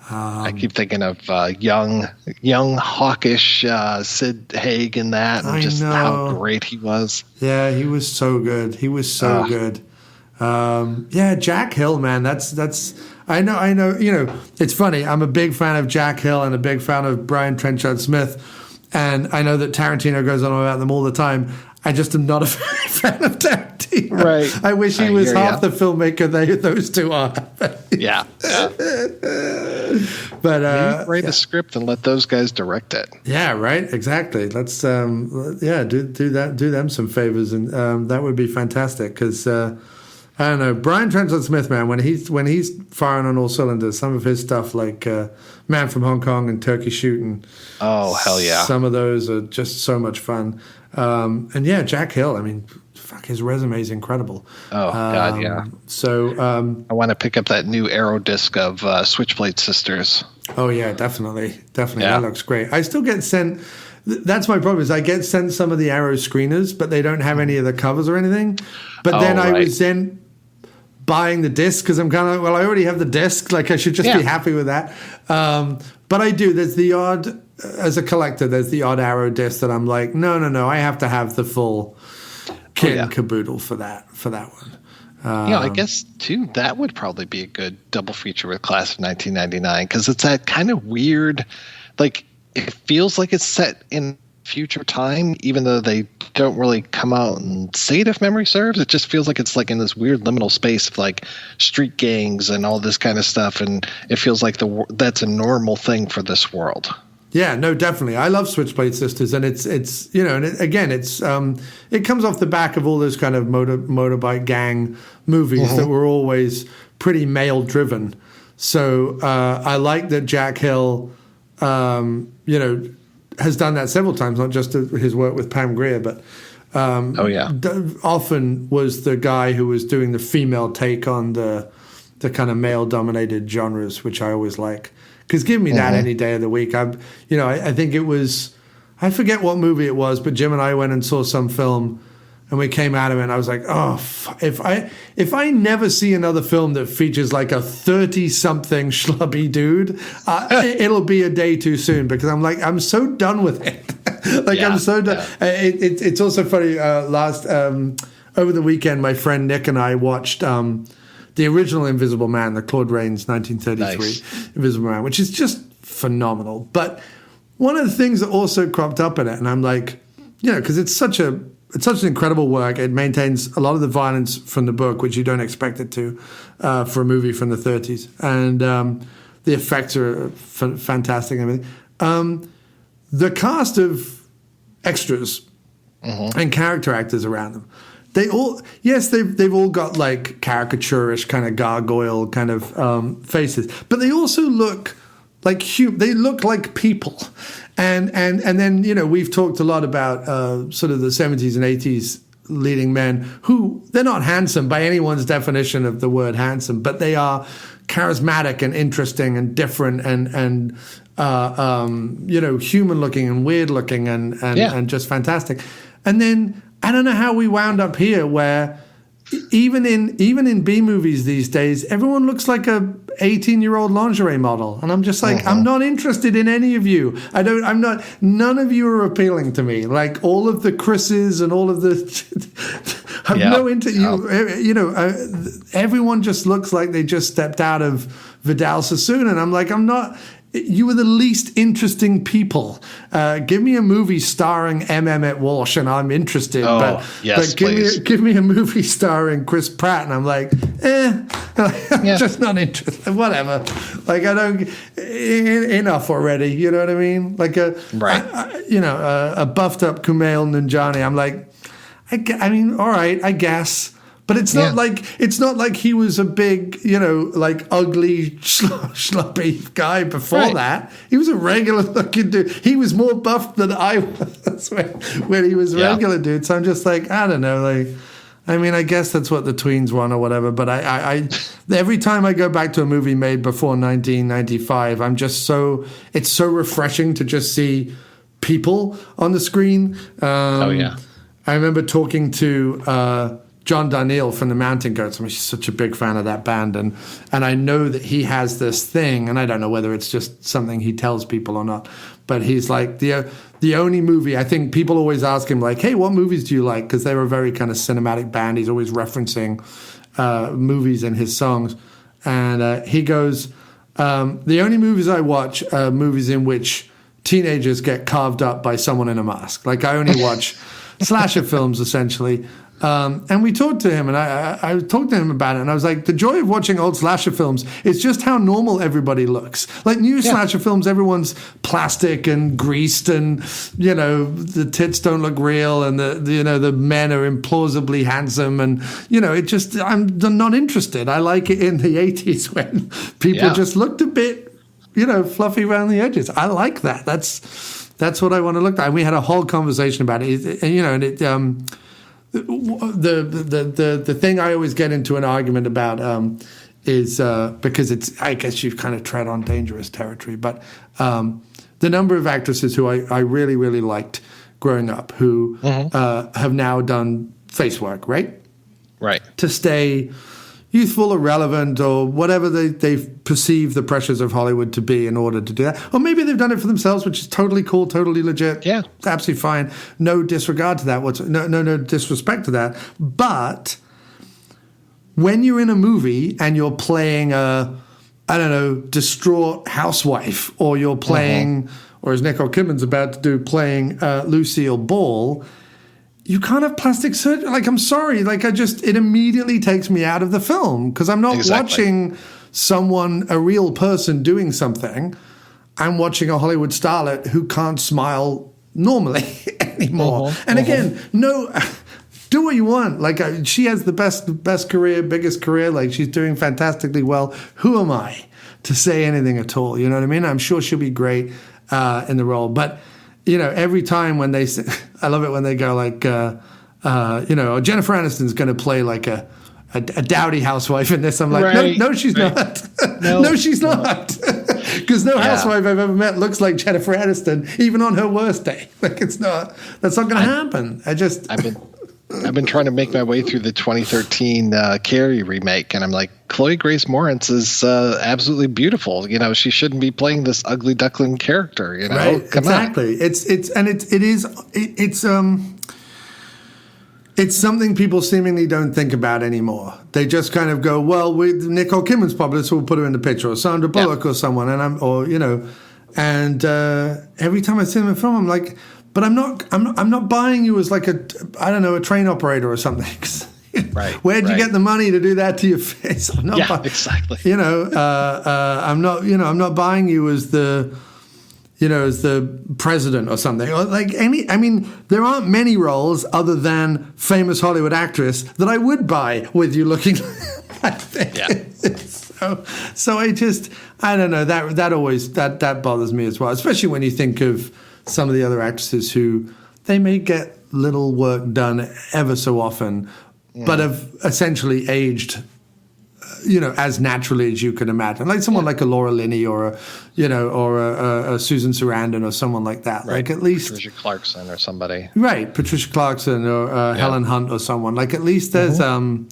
I keep thinking of young hawkish Sid Haig in that, and just how great he was. Yeah, he was so good. Good. Jack Hill, man. That's. I know. You know, it's funny. I'm a big fan of Jack Hill and a big fan of Brian Trenchard Smith, and I know that Tarantino goes on about them all the time. I just am not a fan of Tarantino. Right. I wish he was half the filmmaker those two are. Yeah. But write a script and let those guys direct it. Yeah, right. Exactly. Let's do them some favors, and that would be fantastic. Because I don't know, Brian Trenchard Smith, man, when he's firing on all cylinders, some of his stuff like Man from Hong Kong and Turkey Shooting. Oh hell yeah! Some of those are just so much fun. And Jack Hill. I mean, fuck, his resume is incredible. Oh God, yeah. So I want to pick up that new Arrow disc of Switchblade Sisters. Oh yeah, definitely. Yeah. That looks great. I still get sent. That's my problem. Is I get sent some of the Arrow screeners, but they don't have any of the covers or anything. But then I was then buying the disc because I'm kind of I already have the disc. Like I should just be happy with that. But I do. There's the odd. As a collector, there's the odd Arrow disc that I'm like, no, I have to have the full kit and caboodle for that one. I guess too that would probably be a good double feature with Class of 1999 because it's that kind of weird, like it feels like it's set in future time, even though they don't really come out and say it if memory serves. It just feels like it's like in this weird liminal space of like street gangs and all this kind of stuff, and it feels like that's a normal thing for this world. Yeah, no, definitely. I love Switchblade Sisters, and it's it comes off the back of all those kind of motorbike gang movies that were always pretty male driven. So I like that Jack Hill, has done that several times, not just his work with Pam Grier, but often was the guy who was doing the female take on the kind of male dominated genres, which I always like. Because give me that any day of the week. I think it was, I forget what movie it was, but Jim and I went and saw some film, and we came out of it, and I was like, if I never see another film that features like a 30-something schlubby dude, it'll be a day too soon, because I'm so done with it. I'm so done. Yeah. It's also funny. Over the weekend, my friend Nick and I watched. The original Invisible Man, the Claude Rains 1933 Invisible Man, which is just phenomenal. But one of the things that also cropped up in it, and I'm like, because it's such an incredible work. It maintains a lot of the violence from the book, which you don't expect it to, for a movie from the 30s. And the effects are fantastic and everything. The cast of extras and character actors around them, they've all got like caricaturish kind of gargoyle kind of faces, but they also look like they look like people. And then, you know, we've talked a lot about sort of the 70s and 80s leading men who, they're not handsome by anyone's definition of the word handsome, but they are charismatic and interesting and different and you know, human looking and weird looking and just fantastic. And then I don't know how we wound up here where even in B movies these days, everyone looks like a 18-year-old lingerie model. And I'm just like, I'm not interested in any of you. None of you are appealing to me. Like all of the Chris's and all of the, I've no interest. You know, everyone just looks like they just stepped out of Vidal Sassoon. And I'm like, you were the least interesting people. Give me a movie starring M. Emmett Walsh, and I'm interested. But give me a movie starring Chris Pratt, and I'm like, I'm just not interested. Whatever. Like I don't. Enough already. You know what I mean? Like a buffed up Kumail Nanjiani. I'm like, I mean, all right, I guess. But it's not like he was a big, you know, like ugly, sloppy guy before that. He was a regular looking dude. He was more buffed than I was when he was a regular dude. So I'm just like, I don't know. Like, I mean, I guess that's what the tweens want or whatever. But I every time I go back to a movie made before 1995, I'm just it's so refreshing to just see people on the screen. I remember talking to John Darnielle from the Mountain Goats. I'm such a big fan of that band. And I know that he has this thing, and I don't know whether it's just something he tells people or not, but he's like, the only movie, I think people always ask him, like, hey, what movies do you like? Because they're a very kind of cinematic band. He's always referencing movies in his songs. And he goes, the only movies I watch are movies in which teenagers get carved up by someone in a mask. Like, I only watch slasher films, essentially. And we talked to him, and I talked to him about it, and I was like, the joy of watching old slasher films is just how normal everybody looks. Like new slasher films, everyone's plastic and greased, and, you know, the tits don't look real, and the men are implausibly handsome, and, you know, I'm not interested. I like it in the 80s when people just looked a bit, you know, fluffy around the edges. I like that. That's what I want to look at. And we had a whole conversation about it, and, you know, and it, the thing I always get into an argument about is because I guess you've kind of tread on dangerous territory, but the number of actresses who I really, really liked growing up who have now done face work, right? Right. To stay youthful or relevant or whatever they perceive the pressures of Hollywood to be in order to do that. Or maybe they've done it for themselves, which is totally cool, totally legit. Yeah. Absolutely fine. No disregard to that. No disrespect to that. But when you're in a movie and you're playing distraught housewife, or you're playing, or as Nicole Kidman's about to do, playing Lucille Ball, you can't have plastic surgery. Like, I'm sorry. Like, it immediately takes me out of the film because I'm not watching a real person doing something. I'm watching a Hollywood starlet who can't smile normally anymore. And again, do what you want. Like, she has the best career, biggest career. Like, she's doing fantastically well. Who am I to say anything at all? You know what I mean? I'm sure she'll be great in the role. But, you know, every time when they say, I love it when they go like, Jennifer Aniston's going to play like a dowdy housewife in this. I'm like, no, she's not. No, she's not. Because no housewife I've ever met looks like Jennifer Aniston, even on her worst day. Like, that's not going to happen. I've been trying to make my way through the 2013 Carrie remake, and I'm like, Chloe Grace Moretz is absolutely beautiful. You know, she shouldn't be playing this ugly duckling character. You know, right? Exactly. It's something people seemingly don't think about anymore. They just kind of go, well, Nicole Kidman's popular, so we'll put her in the picture, or Sandra Bullock or someone, and every time I see them in a film, I'm like, but I'm not buying you as like a train operator or something. Right. Where'd you get the money to do that to your face? Exactly. You know, I'm not buying you as the president or something. Or like there aren't many roles other than famous Hollywood actress that I would buy with you looking like this. So I don't know, that always that bothers me as well, especially when you think of some of the other actresses who they may get little work done ever so often, but have essentially aged, as naturally as you can imagine. Like someone like a Laura Linney or a Susan Sarandon or someone like that. Right. Like at least Patricia Clarkson or somebody. Right, Patricia Clarkson or Helen Hunt or someone. Like at least there's and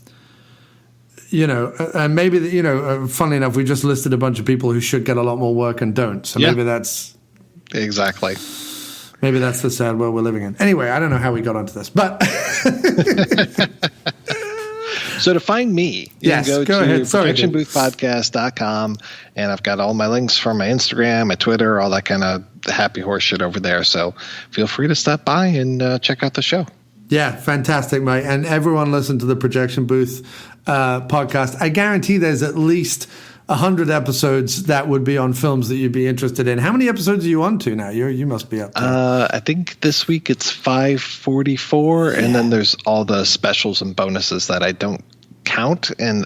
maybe funnily enough, we just listed a bunch of people who should get a lot more work and don't. So maybe that's exactly. Maybe that's the sad world we're living in. Anyway, I don't know how we got onto this, but so to find me, you can go to projectionboothpodcast.com, and I've got all my links for my Instagram, my Twitter, all that kind of happy horse shit over there. So feel free to stop by and check out the show. Yeah, fantastic, mate. And everyone listen to the Projection Booth podcast. I guarantee there's at least 100 episodes that would be on films that you'd be interested in. How many episodes are you on to now? You must be up there. I think this week it's 544, and then there's all the specials and bonuses that I don't count, and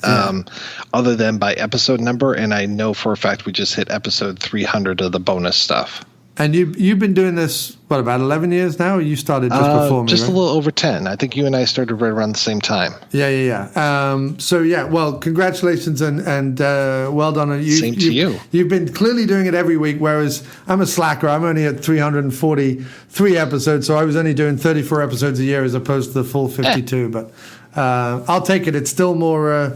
other than by episode number, and I know for a fact we just hit episode 300 of the bonus stuff. And you've been doing this, what, about 11 years now? Or you started just before me, just right? a little over 10. I think you and I started right around the same time. Yeah. Well, congratulations and well done. Same to you. You've been clearly doing it every week, whereas I'm a slacker. I'm only at 343 episodes, so I was only doing 34 episodes a year as opposed to the full 52. But I'll take it. It's still more...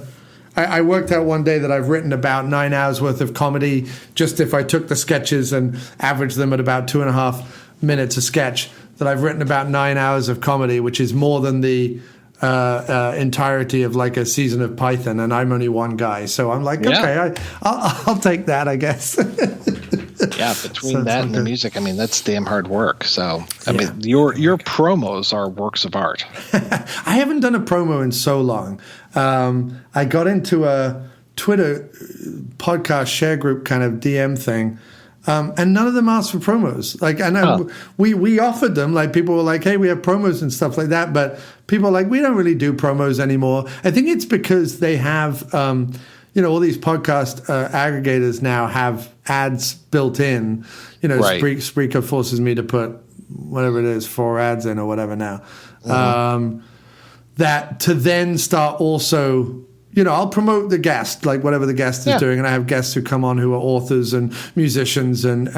I worked out one day that I've written about 9 hours worth of comedy, just if I took the sketches and averaged them at about 2.5 minutes a sketch, that I've written about 9 hours of comedy, which is more than the entirety of like a season of Python, and I'm only one guy. So I'm like, okay, I'll take that, I guess. Yeah, between that and the music, I mean, that's damn hard work. So, I mean, your promos are works of art. I haven't done a promo in so long. I got into a Twitter podcast share group kind of DM thing, and none of them asked for promos. Like, I know we offered them. Like, people were like, "Hey, we have promos and stuff like that," but people are like, "We don't really do promos anymore." I think it's because they have. All these podcast aggregators now have ads built in. Right. Spreaker forces me to put whatever it is, 4 ads in or whatever now. That to then start also, I'll promote the guest, like whatever the guest is doing. And I have guests who come on who are authors and musicians and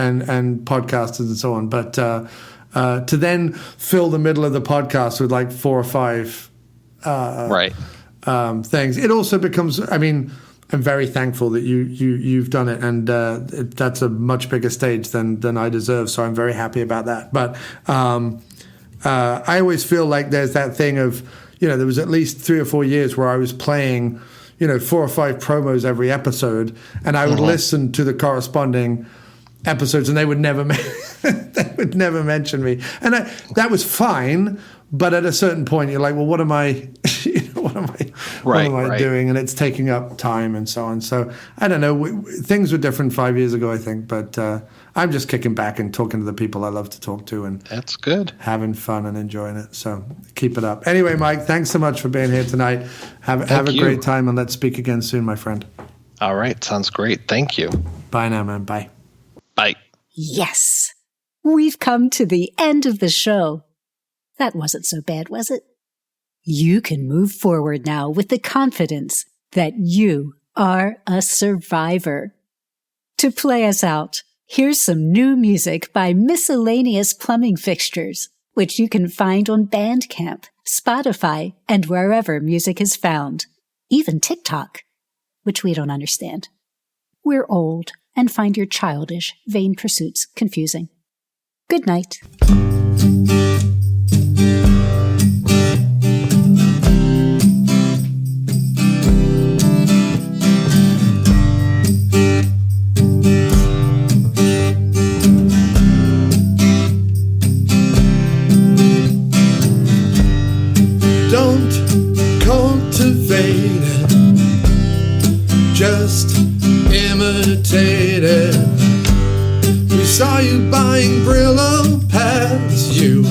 podcasters and so on. But to then fill the middle of the podcast with like 4 or 5 things, it also becomes, I mean, I'm very thankful that you've done it, and that's a much bigger stage than I deserve. So I'm very happy about that. But I always feel like there's that thing of, there was at least 3 or 4 years where I was playing, 4 or 5 promos every episode, and I would listen to the corresponding episodes, and they would never mention me, and that was fine. But at a certain point, you're like, well, what am I doing? And it's taking up time and so on. So I don't know. Things were different 5 years ago, I think. But I'm just kicking back and talking to the people I love to talk to, and that's good. Having fun and enjoying it. So keep it up. Anyway, Mike, thanks so much for being here tonight. Have a great time, and let's speak again soon, my friend. All right, sounds great. Thank you. Bye now, man. Bye. Bye. Yes, we've come to the end of the show. That wasn't so bad, was it? You can move forward now with the confidence that you are a survivor. To play us out, here's some new music by Miscellaneous Plumbing Fixtures, which you can find on Bandcamp, Spotify, and wherever music is found. Even TikTok, which we don't understand. We're old and find your childish, vain pursuits confusing. Good night. Just imitate it. We saw you buying Brillo pads. You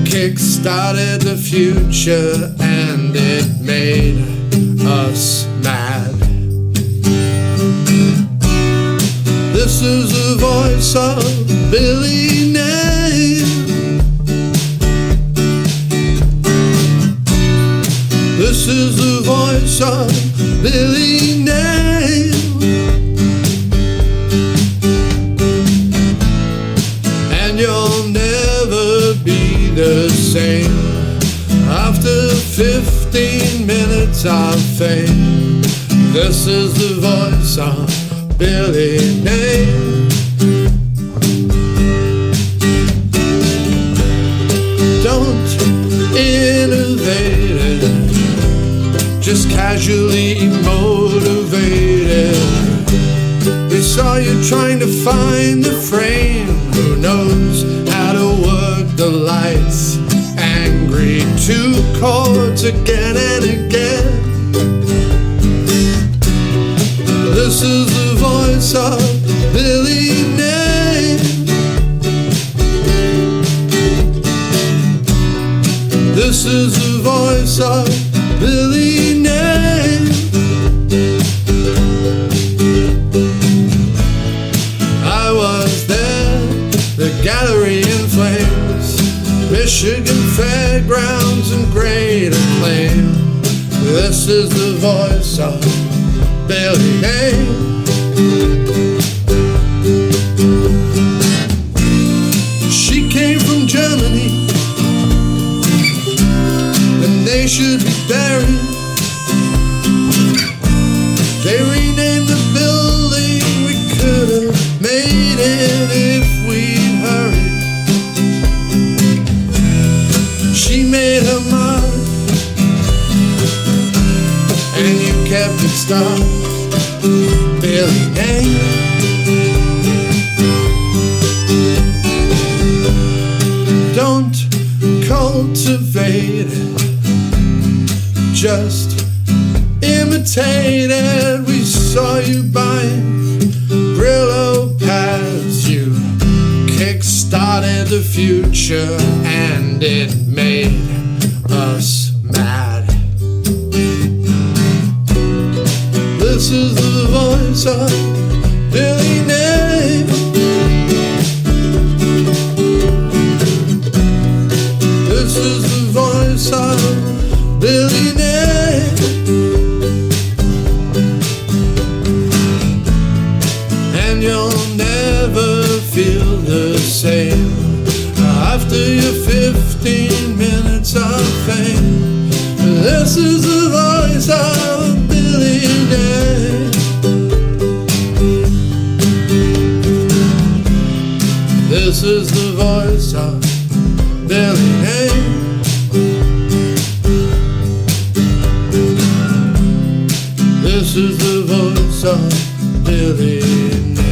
kick-started the future, and it made us mad. is the voice of Billy Nail. This is the voice of Billy Nail. And you'll never be the same after 15 minutes of fame. This is the voice of Billy Nail. Don't innovate it, just casually motivated. They saw you trying to find the frame. Who knows how to work the lights? Angry 2 chords again and again. This is the voice of Billy Nail. This is the voice of Billy Nail. I was there, the gallery in flames, Michigan fairgrounds and great acclaim. This is the voice of Billy Nail. She came from Germany, and they should be buried. They renamed the building. We could have made it if we'd hurried. She made her mark, and you kept it stuck. Billy Nail. Don't cultivate it, just imitate it. We saw you buying Brillo pads. You kick-started the future, and it made us mad. This is the voice of Billy Nail. This is the voice of Billy Nail. And you'll never feel the same after your 15 minutes of fame. This is the voice of Billy Nail. This is the voice of Billy Nail. This is the voice of Billy Nail.